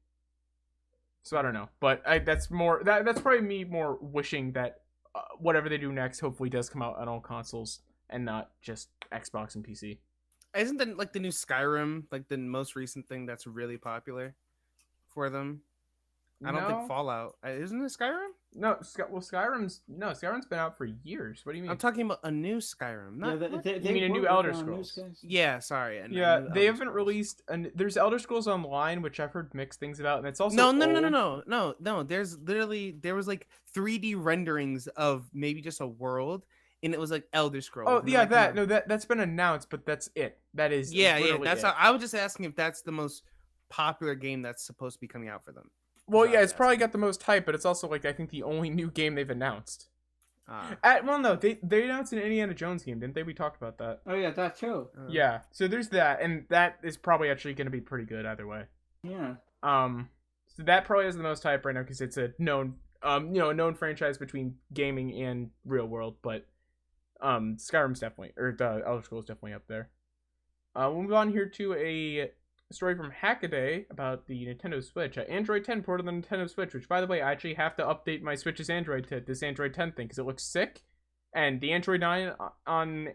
So I don't know. But that's probably me more wishing that whatever they do next hopefully does come out on all consoles and not just Xbox and PC. Isn't the new Skyrim the most recent thing that's really popular for them? I don't think Fallout isn't it Skyrim? No, Skyrim's been out for years. What do you mean? I'm talking about a new Skyrim. Not, You mean a new Elder Scrolls? Yeah, sorry. Yeah, they haven't released. There's Elder Scrolls Online, which I've heard mixed things about, and it's also no. There was like 3D renderings of maybe just a world, and it was like Elder Scrolls. Oh and yeah, like, that's been announced, but that's it. That is That's it. how, I was just asking if that's the most popular game that's supposed to be coming out for them. Well, yeah, it's probably got the most hype, but it's also like I think the only new game they've announced. Well, no, they announced an Indiana Jones game, didn't they? We talked about that. Oh yeah, that too. Yeah, so there's that, and that is probably actually going to be pretty good either way. Yeah. So that probably is the most hype right now because it's a known, a known franchise between gaming and real world. But Skyrim's definitely, or the Elder Scrolls definitely up there. We'll move on here to a story from Hackaday about the Nintendo Switch. Android 10 ported on the Nintendo Switch, which, by the way, I actually have to update my Switch's Android to this Android 10 thing because it looks sick. And the Android 9 on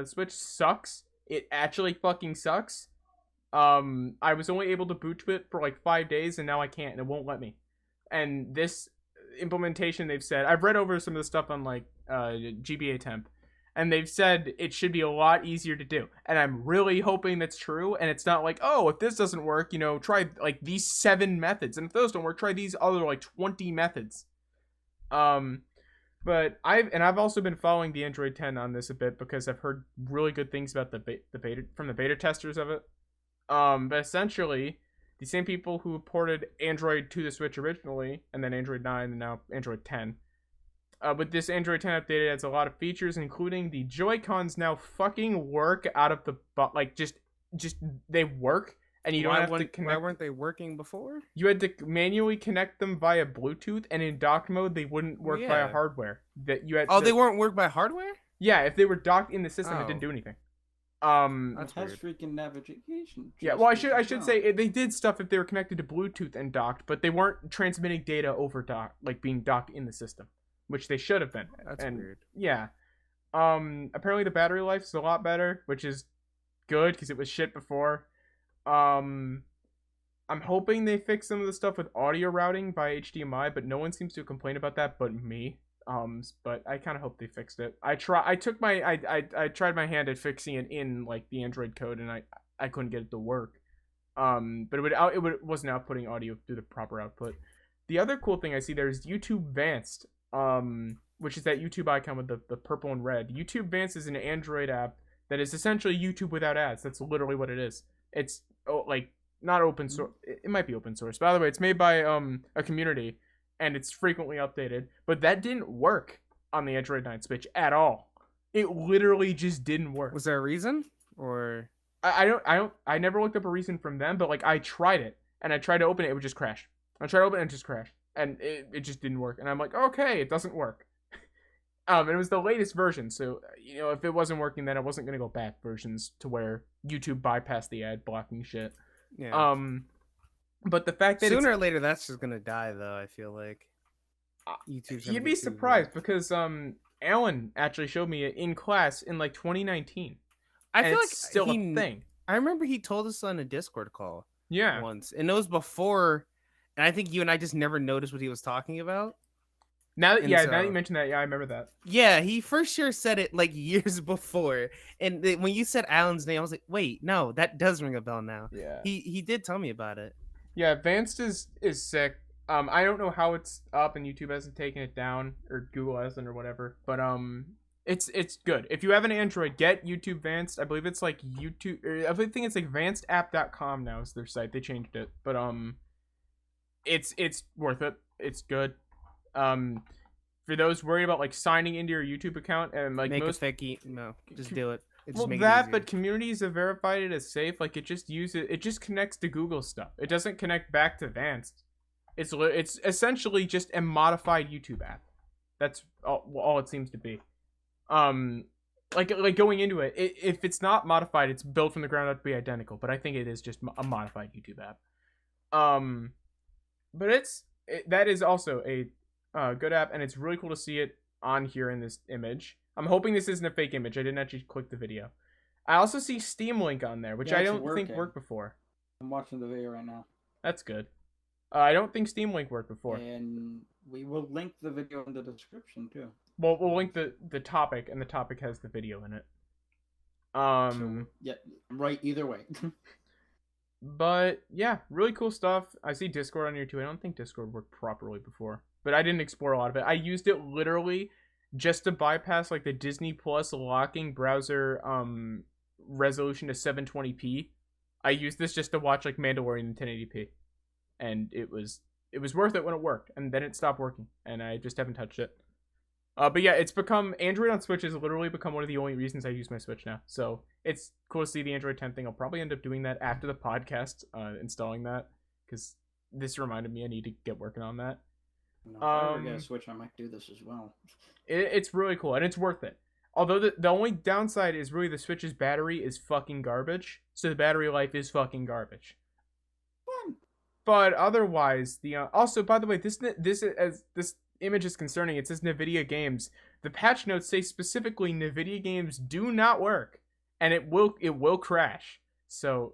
Switch sucks. It actually fucking sucks. I was only able to boot it for like 5 days, and now I can't, and it won't let me. And this implementation, they've said, I've read over some of the stuff on like GBA Temp, and they've said it should be a lot easier to do. And I'm really hoping that's true. And it's not like, oh, if this doesn't work, try like these 7 methods. And if those don't work, try these other like 20 methods. But I've also been following the Android 10 on this a bit because I've heard really good things about the beta from the beta testers of it. But essentially, the same people who ported Android to the Switch originally, and then Android 9, and now Android 10. With this Android 10 update, it adds a lot of features, including the Joy-Cons now fucking work out of the like just they work, and you don't have to connect. Why weren't they working before? You had to manually connect them via Bluetooth, and in dock mode, they wouldn't work via hardware. That you had. They weren't work by hardware? Yeah, if they were docked in the system, it didn't do anything. That's has freaking navigation. Yeah, well, I should say they did stuff if they were connected to Bluetooth and docked, but they weren't transmitting data over dock, like being docked in the system, which they should have been. That's weird. Yeah. Apparently the battery life is a lot better, which is good because it was shit before. I'm hoping they fix some of the stuff with audio routing by HDMI, but no one seems to complain about that but me. But I kind of hope they fixed it. I tried my hand at fixing it in like the Android code, and I couldn't get it to work. But it wasn't outputting audio through the proper output. The other cool thing I see there is YouTube Vanced, which is that YouTube icon with the purple and red. YouTube Vanced is an Android app that is essentially YouTube without ads. That's literally what it is. It's like not open source. It might be open source. By the way, it's made by a community. And it's frequently updated, but that didn't work on the Android 9 Switch at all. It literally just didn't work. Was there a reason, or I never looked up a reason from them, but like I tried it and I tried to open it, it would just crash. I tried to open it and it just crashed, and it just didn't work. And I'm like, okay, it doesn't work. It was the latest version, so if it wasn't working, then I wasn't gonna go back versions to where YouTube bypassed the ad blocking shit. Yeah. But the fact that sooner or later that's just gonna die, though. I feel like YouTube's you'd be surprised because Alan actually showed me it in class in like 2019. I feel like it's still a thing. I remember he told us on a Discord call. Yeah. Once, and it was before, and I think you and I just never noticed what he was talking about. Now that you mention that, yeah, I remember that. Yeah, he for sure said it like years before, and when you said Alan's name, I was like, wait, no, that does ring a bell now. Yeah. He did tell me about it. Yeah, Vanced is sick. I don't know how it's up and YouTube hasn't taken it down or Google hasn't or whatever, but it's good. If you have an Android, get YouTube Vanced. I believe it's like YouTube. I think it's like vancedapp.com now is their site. They changed it, but it's worth it. It's good. For those worried about like signing into your YouTube account and like make a fake just do it. Well, that, but communities have verified it as safe. Like, it just connects to Google stuff. It doesn't connect back to Vanced. It's essentially just a modified YouTube app. That's all it seems to be. Like going into it, if it's not modified, it's built from the ground up to be identical. But I think it is just a modified YouTube app. But that is also a good app, and it's really cool to see it on here in this image. I'm hoping this isn't a fake image. I didn't actually click the video. I also see Steam Link on there, which I don't think worked before. I'm watching the video right now. That's good. I don't think Steam Link worked before. And We will link the video in the description too. Well, we'll link the topic, and the topic has the video in it. So, yeah, right. Either way. But yeah, really cool stuff. I see Discord on here too. I don't think Discord worked properly before, but I didn't explore a lot of it. I used it literally just to bypass like the Disney Plus locking browser resolution to 720p. I used this just to watch like Mandalorian in 1080p, and it was worth it when it worked, and then it stopped working, and I just haven't touched it. But yeah, it's become Android on Switch has literally become one of the only reasons I use my Switch now. So it's cool to see the Android 10 thing. I'll probably end up doing that after the podcast, installing that, because this reminded me I need to get working on that. No, if I ever get a Switch, I might do this as well. It's really cool, and it's worth it. Although the only downside is really the Switch's battery is fucking garbage. So the battery life is fucking garbage. Fun. But otherwise, also, by the way, this image is concerning. It says NVIDIA games. The patch notes say specifically NVIDIA games do not work, and it will crash. So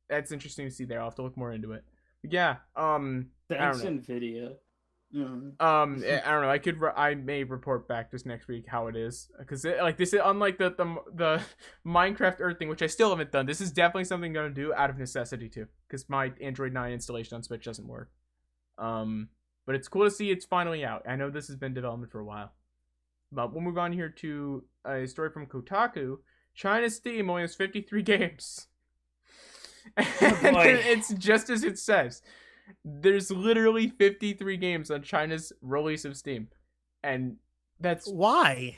that's interesting to see there. I'll have to look more into it. But yeah, Thanks, NVIDIA. Mm-hmm. I don't know. I may report back just next week how it is, because this is unlike the Minecraft Earth thing, which I still haven't done. This is definitely something I'm gonna do out of necessity too, because my Android 9 installation on Switch doesn't work. But it's cool to see it's finally out. I know this has been in development for a while. But we'll move on here to a story from Kotaku. China's Steam only has 53 games. It's just as it says. There's literally 53 games on China's release of Steam. And that's... Why?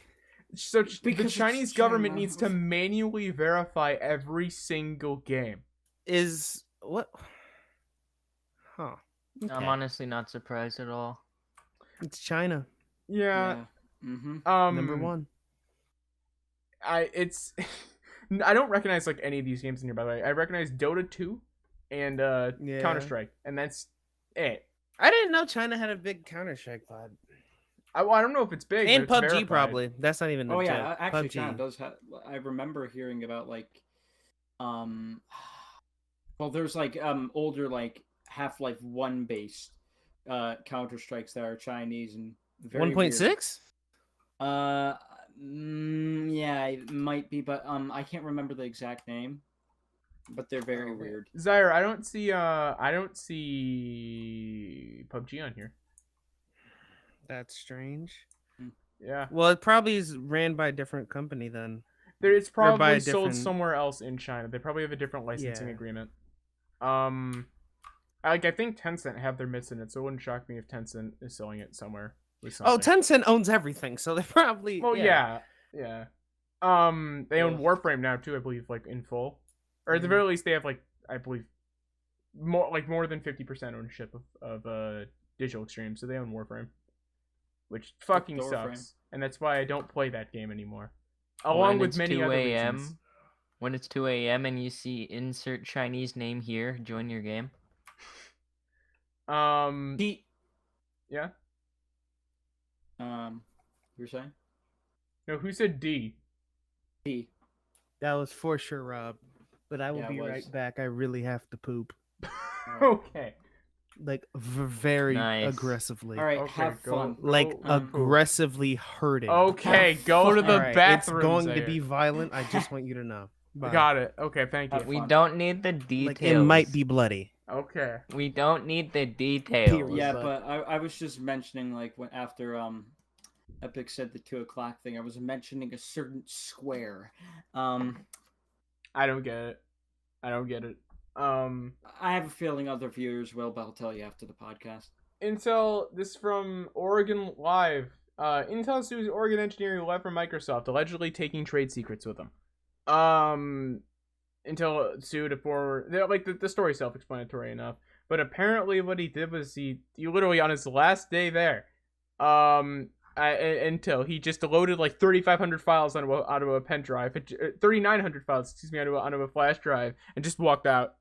So Because the Chinese government needs to manually verify every single game. Is... What? Huh. I'm Okay. honestly not surprised at all. It's China. Yeah. Mm-hmm. Number one. I don't recognize like any of these games in here, by the way. I recognize Dota 2 and Yeah. Counter-Strike, and that's it. I didn't know China had a big Counter-Strike pod. I don't know if it's big, And but it's PUBG verified. probably. That's not even a Oh yeah, joke. actually, PUBG. China does have. I remember hearing about like, well, there's like older like Half-Life 1 based Counter Strikes that are Chinese and very 1.6? Yeah, it might be, but I can't remember the exact name. But they're very weird. Zaire, I don't see PUBG on here. That's strange. Yeah. Well, it probably is ran by a different company then. It's by a probably sold different- somewhere else in China. They probably have a different licensing Yeah. agreement. I think Tencent have their mitts in it, so it wouldn't shock me if Tencent is selling it somewhere with Oh, something. Tencent owns everything, so they probably... Well, yeah. They own Ugh. Warframe now too, I believe, like in full, or at the very least, they have like I believe more than 50% ownership of Digital Extreme, so they own Warframe, which fucking Warframe. sucks, and that's why I don't play that game anymore. When Along with it's many 2 other a.m. reasons. When it's 2 a.m. and you see insert Chinese name here, join your game. D. Yeah. You're saying No, who said D? D. That was for sure, Rob. But I will Yeah, it be was. right back. I really have to poop. Okay. Like, very Nice. aggressively. All right, Okay, have go. fun. Like, Go poop. aggressively hurting. Okay, go to the All right, bathroom. It's going Zaire. to be violent. I just want you to know. Bye. Got it. Okay, thank you. Have We fun. don't need the details. Like, it might be bloody. Okay. We don't need the details. Period. Yeah, but- but I was just mentioning like when after Epic said the 2 o'clock thing, I was mentioning a certain square. I don't get it. I have a feeling other viewers will, but I'll tell you after the podcast. Intel, this is from Oregon Live. Intel sues Oregon engineer who left from Microsoft, allegedly taking trade secrets with them. Intel sued for the story's self-explanatory enough, but apparently what he did was he literally on his last day there, Intel he just loaded like 3,500 files onto a pen drive, 3,900 files, onto a flash drive, and just walked out.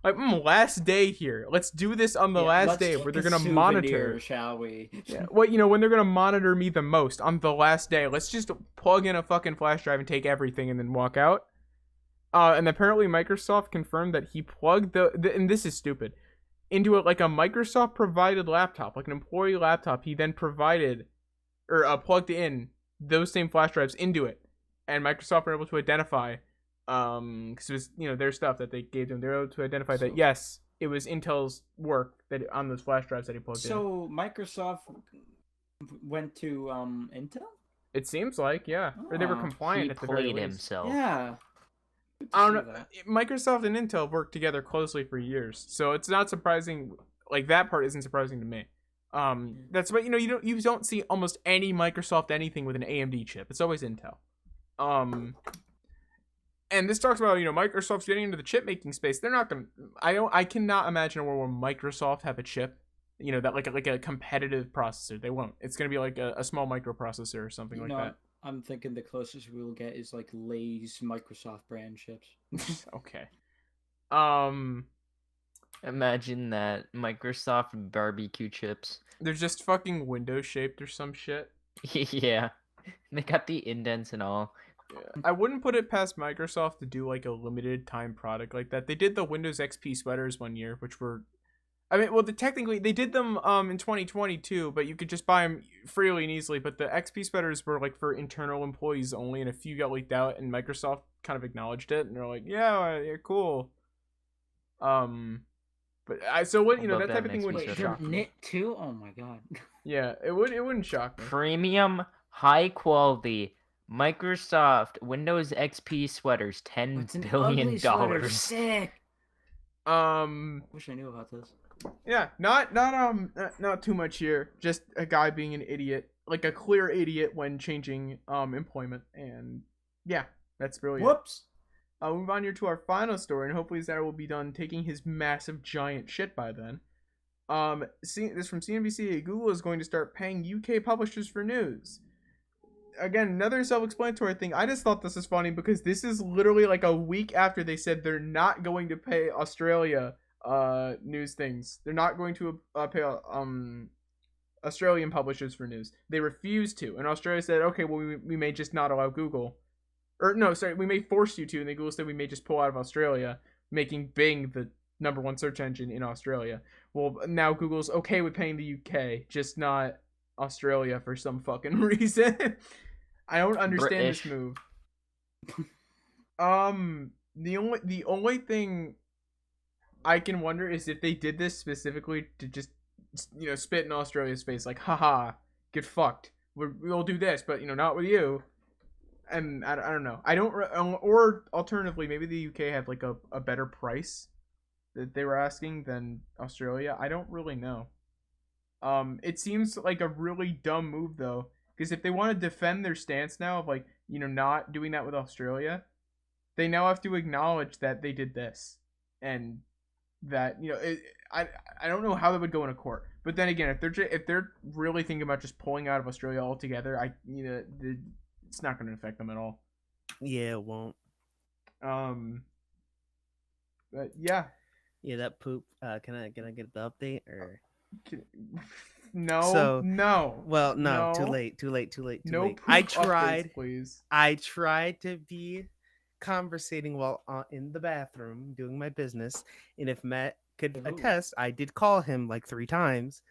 Last day here. Let's do this on the last let's day take where they're a gonna monitor. souvenir, shall we? Yeah. When they're gonna monitor me the most on the last day, let's just plug in a fucking flash drive and take everything and then walk out. And apparently Microsoft confirmed that he plugged and this is stupid. into a Microsoft provided laptop, like an employee laptop. He then provided or plugged in those same flash drives into it, and Microsoft were able to identify, because it was their stuff that they gave them. They were able to identify that yes, it was Intel's work that on those flash drives that he plugged in. So Microsoft went to Intel. It seems like or they were compliant He at the very played least. himself. Yeah. I don't know. Microsoft and Intel worked together closely for years, so it's not surprising. Like that part isn't surprising to me. That's why you don't see almost any Microsoft anything with an AMD chip. It's always Intel. And this talks about Microsoft's getting into the chip making space. They're not gonna. I cannot imagine a world where Microsoft have a chip, that like a competitive processor. They won't. It's gonna be like a small microprocessor or something like that. I'm thinking the closest we will get is like Lay's Microsoft brand chips. Okay. Imagine that Microsoft barbecue chips. They're just fucking window shaped or some shit. Yeah, they got the indents and all. Yeah. I wouldn't put it past Microsoft to do like a limited time product like that. They did the Windows XP sweaters one year, which were, technically they did them in 2022, but you could just buy them freely and easily. But the XP sweaters were like for internal employees only, and a few got leaked out, and Microsoft kind of acknowledged it, and they're like, yeah, cool. But that type of thing wouldn't shock me. Knit too? Oh my god. Yeah, it wouldn't shock me. Premium, high quality, Microsoft Windows XP sweaters, $10 billion. Sick. Wish I knew about this. Yeah, not too much here. Just a guy being an idiot, like a clear idiot when changing employment, and yeah, that's really Whoops. I'll move on here to our final story, and hopefully Zaire will be done taking his massive giant shit by then. This from CNBC. Google is going to start paying UK publishers for news. Again, another self-explanatory thing. I just thought this was funny because this is literally like a week after they said they're not going to pay Australia news things. They're not going to pay Australian publishers for news. They refused to, and Australia said, okay, well we may just not allow Google. Or no, sorry, we may force you to, and then Google said we may just pull out of Australia, making Bing the #1 search engine in Australia. Well, now Google's okay with paying the UK, just not Australia for some fucking reason. I don't understand this move. The only thing I can wonder is if they did this specifically to just spit in Australia's face, like, haha, get fucked. We'll do this, but not with you. And I don't know. Or alternatively, maybe the UK had like a better price that they were asking than Australia. I don't really know. It seems like a really dumb move though, because if they want to defend their stance now of like not doing that with Australia, they now have to acknowledge that they did this, and that I don't know how that would go in a court. But then again, if they're really thinking about just pulling out of Australia altogether, it's not going to affect them at all. Yeah, it won't. But yeah. Yeah, that poop. Can I get the update or? No. So, no. Well, no. No. Too late. No. Late. Poop I updates, tried. please. I tried to be conversating while in the bathroom doing my business, and if Matt could attest, I did call him like 3 times.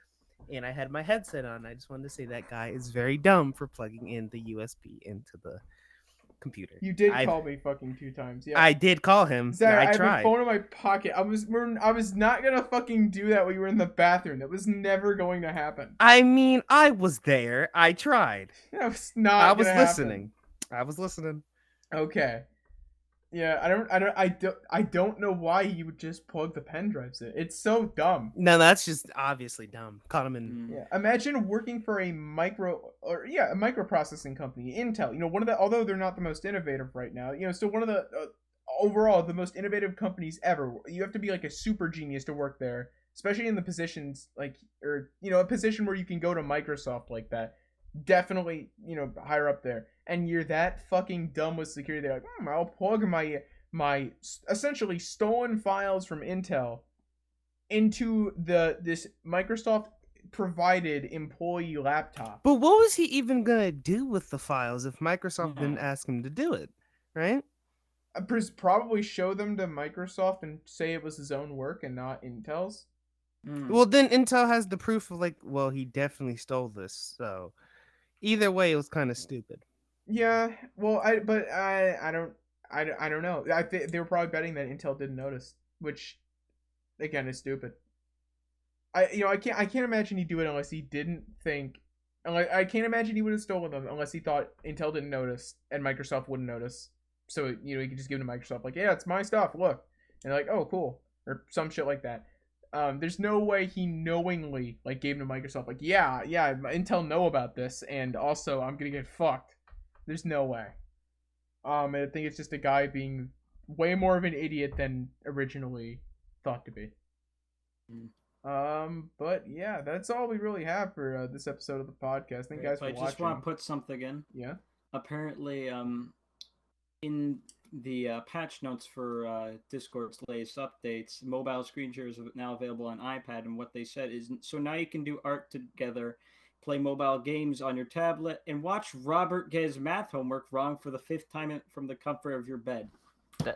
And I had my headset on. I just wanted to say that guy is very dumb for plugging in the USB into the computer. You did call me fucking 2 times. Yeah. I did call him. Zaire, I have tried. a phone in my pocket. I was not gonna fucking do that while you were in the bathroom. That was never going to happen. I mean, I was there. I tried. That was not. I was listening. I was listening. Okay. Yeah, I don't know why you would just plug the pen drives in. It's so dumb. No, that's just obviously dumb. Caught him in. Yeah, imagine working for a microprocessing company, Intel. Although they're not the most innovative right now, still one of the overall the most innovative companies ever. You have to be like a super genius to work there, especially in the positions a position where you can go to Microsoft like that. Definitely, higher up there. And you're that fucking dumb with security. They're like, I'll plug my essentially stolen files from Intel into this Microsoft provided employee laptop. But what was he even gonna do with the files if Microsoft didn't ask him to do it, right? Probably show them to Microsoft and say it was his own work and not Intel's. Well, then Intel has the proof of like, well, he definitely stole this. So either way, it was kind of stupid. Yeah, well, I don't know. They were probably betting that Intel didn't notice, which again is stupid. I can't imagine he'd do it unless he didn't think. I can't imagine he would have stolen them unless he thought Intel didn't notice and Microsoft wouldn't notice. So he could just give it to Microsoft like, yeah, it's my stuff. Look, and they're like, oh, cool, or some shit like that. There's no way he knowingly like gave it to Microsoft like, yeah, Intel know about this, and also I'm gonna get fucked. There's no way. I think it's just a guy being way more of an idiot than originally thought to be. But yeah, that's all we really have for this episode of the podcast. Thank you guys for watching. I just want to put something in. Yeah. Apparently, in the patch notes for Discord's latest updates, mobile screen shares are now available on iPad, and what they said is, so now you can do art together, play mobile games on your tablet, and watch Robert get his math homework wrong for the 5th time from the comfort of your bed.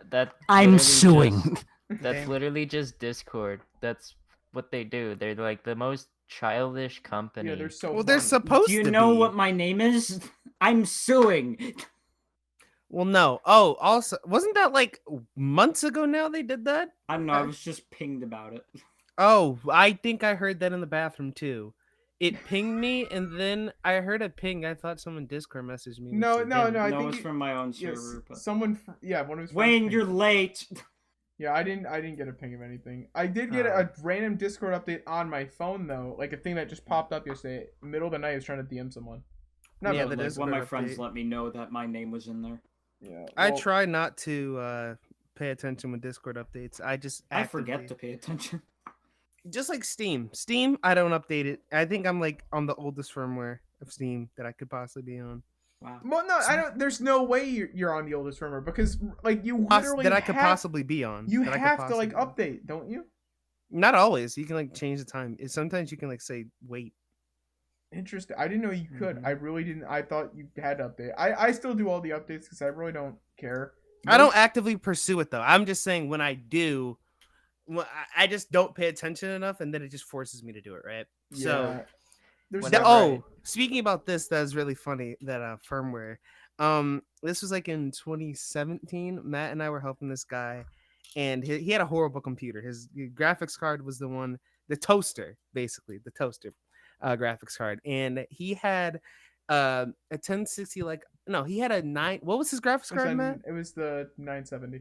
That I'm suing. That's literally just Discord. That's what they do. They're like the most childish company. Yeah, they're so well, they're supposed to be. Do you know what my name is? I'm suing. Well, no. Oh, also, wasn't that like months ago now they did that? I don't know. I was just pinged about it. Oh, I think I heard that in the bathroom too. It pinged me, and then I heard a ping. I thought someone Discord messaged me. No. I think it's from my own server. But... Someone, one of his. Wayne, you're late. Yeah, I didn't get a ping of anything. I did get a random Discord update on my phone though, like a thing that just popped up yesterday, middle of the night. I was trying to DM someone. One of my friends let me know that my name was in there. Yeah, well, I try not to pay attention when Discord updates. I forget to pay attention. Just like Steam. Steam, I don't update it. I think I'm like on the oldest firmware of Steam that I could possibly be on. Wow. Well, no, I don't. There's no way you're on the oldest firmware because like you literally that I could possibly be on. You have to like update, don't you? Not always. You can like change the time. Sometimes you can like say wait. Interesting. I didn't know you could. I really didn't. I thought you had to update. I still do all the updates because I really don't care. I don't actively pursue it though. I'm just saying when I do, I just don't pay attention enough, and then it just forces me to do it. Right. Yeah. So. Speaking about this, that was really funny. That firmware. This was like in 2017. Matt and I were helping this guy, and he had a horrible computer. His graphics card was the toaster, basically the toaster. Graphics card, and he had a 1060 he had a 9. What was his graphics card, Matt? It was the 970.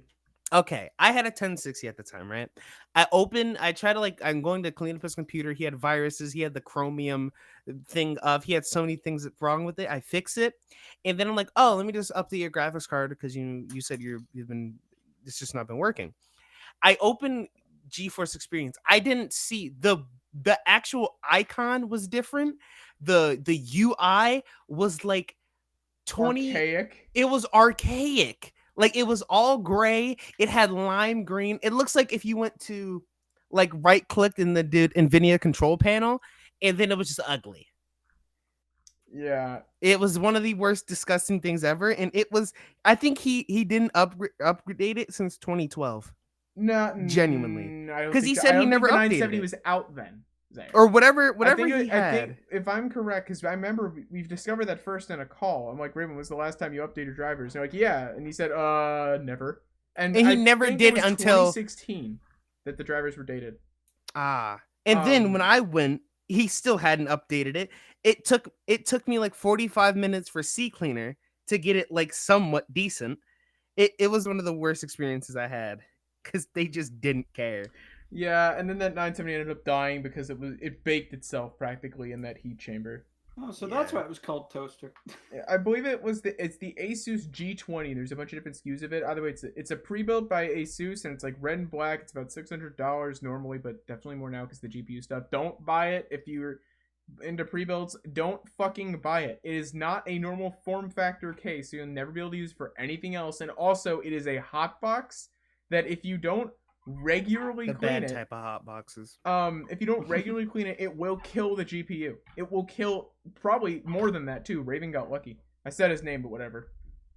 Okay, I had a 1060 at the time, right? I try to I'm going to clean up his computer. He had viruses. He had the Chromium thing he had so many things wrong with it. I fix it, and then I'm like, oh, let me just update your graphics card because you said it's just not been working. I open GeForce Experience. I didn't see the actual icon was different. The UI was like 20. Archaic. It was archaic. Like it was all gray. It had lime green. It looks like if you went to right clicked in the NVIDIA control panel, and then it was just ugly. Yeah. It was one of the worst disgusting things ever, and it was. I think he didn't upgrade it since 2012. No, genuinely, because he said he never updated 970 it. was out then, Zaire. Or whatever I think, if I'm correct, because I remember we've discovered that first in a call. I'm like, Raymond, was the last time you updated drivers? And they're like, yeah, and he said, never. And he never did until 2016 that the drivers were dated. And then when I went, he still hadn't updated it. It took me like 45 minutes for CCleaner to get it somewhat decent. It was one of the worst experiences I had. Because they just didn't care. Yeah, and then that 970 ended up dying because it baked itself practically in that heat chamber. Oh, so that's why it was called toaster. I believe it's the Asus G20. There's a bunch of different SKUs of it. Either way, it's a pre-built by Asus, and it's like red and black. It's about $600 normally, but definitely more now because the GPU stuff. Don't buy it if you're into pre-builds. Don't fucking buy it. It is not a normal form factor case, so you'll never be able to use it for anything else. And also, it is a hotbox that if you don't regularly clean it, type of hot boxes. If you don't regularly clean it, it will kill the GPU. It will kill probably more than that too. Raven got lucky. I said his name, but whatever.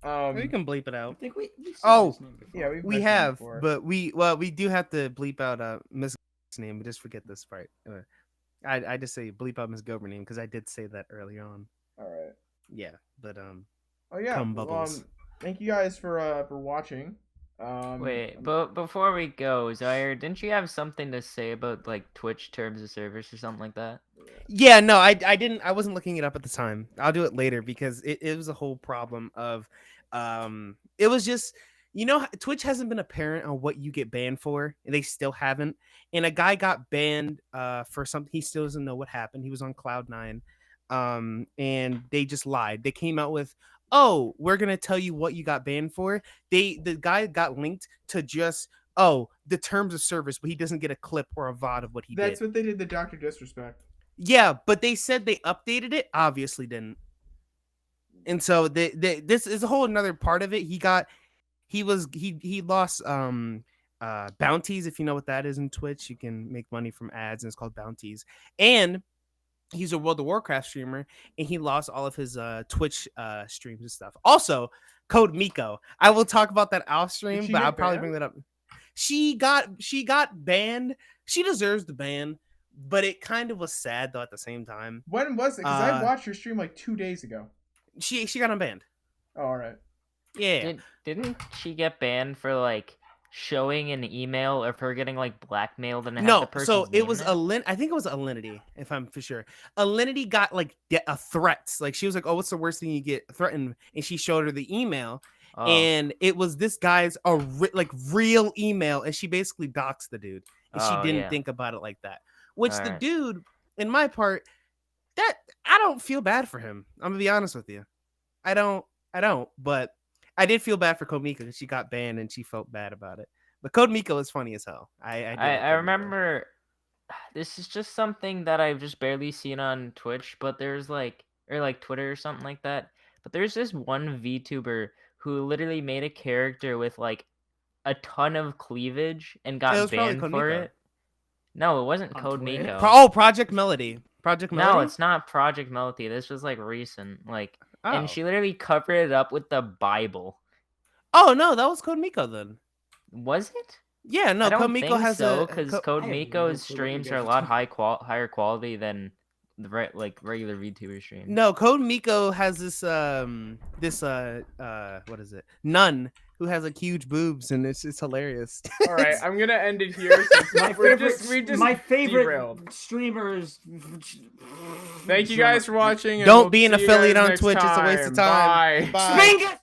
We can bleep it out. I think we oh his name before. Yeah, we have, but we do have to bleep out Miss name, but just forget this part. I just say bleep out Miss Gober name because I did say that earlier on. All right. Yeah, but Oh yeah. cum bubbles. Thank you guys for watching. Wait, but before we go, Zaire, didn't you have something to say about like Twitch terms of service or something like that? Yeah, no, I didn't. I wasn't looking it up at the time. I'll do it later because it was a whole problem of, it was just, Twitch hasn't been apparent on what you get banned for, and they still haven't. And a guy got banned for something. He still doesn't know what happened. He was on Cloud9, and they just lied. They came out with, oh, we're gonna tell you what you got banned for. The guy got linked to just, oh, the terms of service, but he doesn't get a clip or a VOD of what he did. That's what they did to Dr. Disrespect. Yeah, but they said they updated it. Obviously didn't. And so this is a whole another part of it. He lost bounties, if you know what that is in Twitch. You can make money from ads, and it's called bounties. And he's a World of Warcraft streamer, and he lost all of his Twitch streams and stuff. Also, Code Miko. I will talk about that off stream, but I'll probably bring that up. She got banned. She deserves the ban. But it kind of was sad though at the same time. When was it? Because I watched your stream like 2 days ago. She got unbanned. Oh, all right. Yeah. Didn't she get banned for like showing an email of her getting like blackmailed and No, the person's so it name was in it? I think it was Alinity, if I'm for sure. Alinity got like a threats. Like she was like, "Oh, what's the worst thing you get threatened?" And she showed her the email, and it was this guy's real email, and she basically doxed the dude, and she didn't think about it like that. Which All the right. dude, in my part, that I don't feel bad for him. I'm gonna be honest with you. I don't, but I did feel bad for Code Miko because she got banned and she felt bad about it. But Code Miko is funny as hell. I remember this is just something that I've just barely seen on Twitch, but there's like Twitter or something like that. But there's this one VTuber who literally made a character with like a ton of cleavage and got banned for it. No, it wasn't Code Miko. Project Melody. Project Melody? No, it's not Project Melody. This was like recent. And she literally covered it up with the Bible. Oh no, that was Code Miko then. Was it? Yeah, no, Code Miko has because Code Miko's streams are a lot higher quality than the regular VTuber streams. No, Code Miko has this what is it? Nun who has like huge boobs, and it's hilarious. All right, I'm gonna end it here. My favorite streamers. Thank you guys for watching. Don't be an affiliate on Twitch. It's a waste of time. Bye. Bye.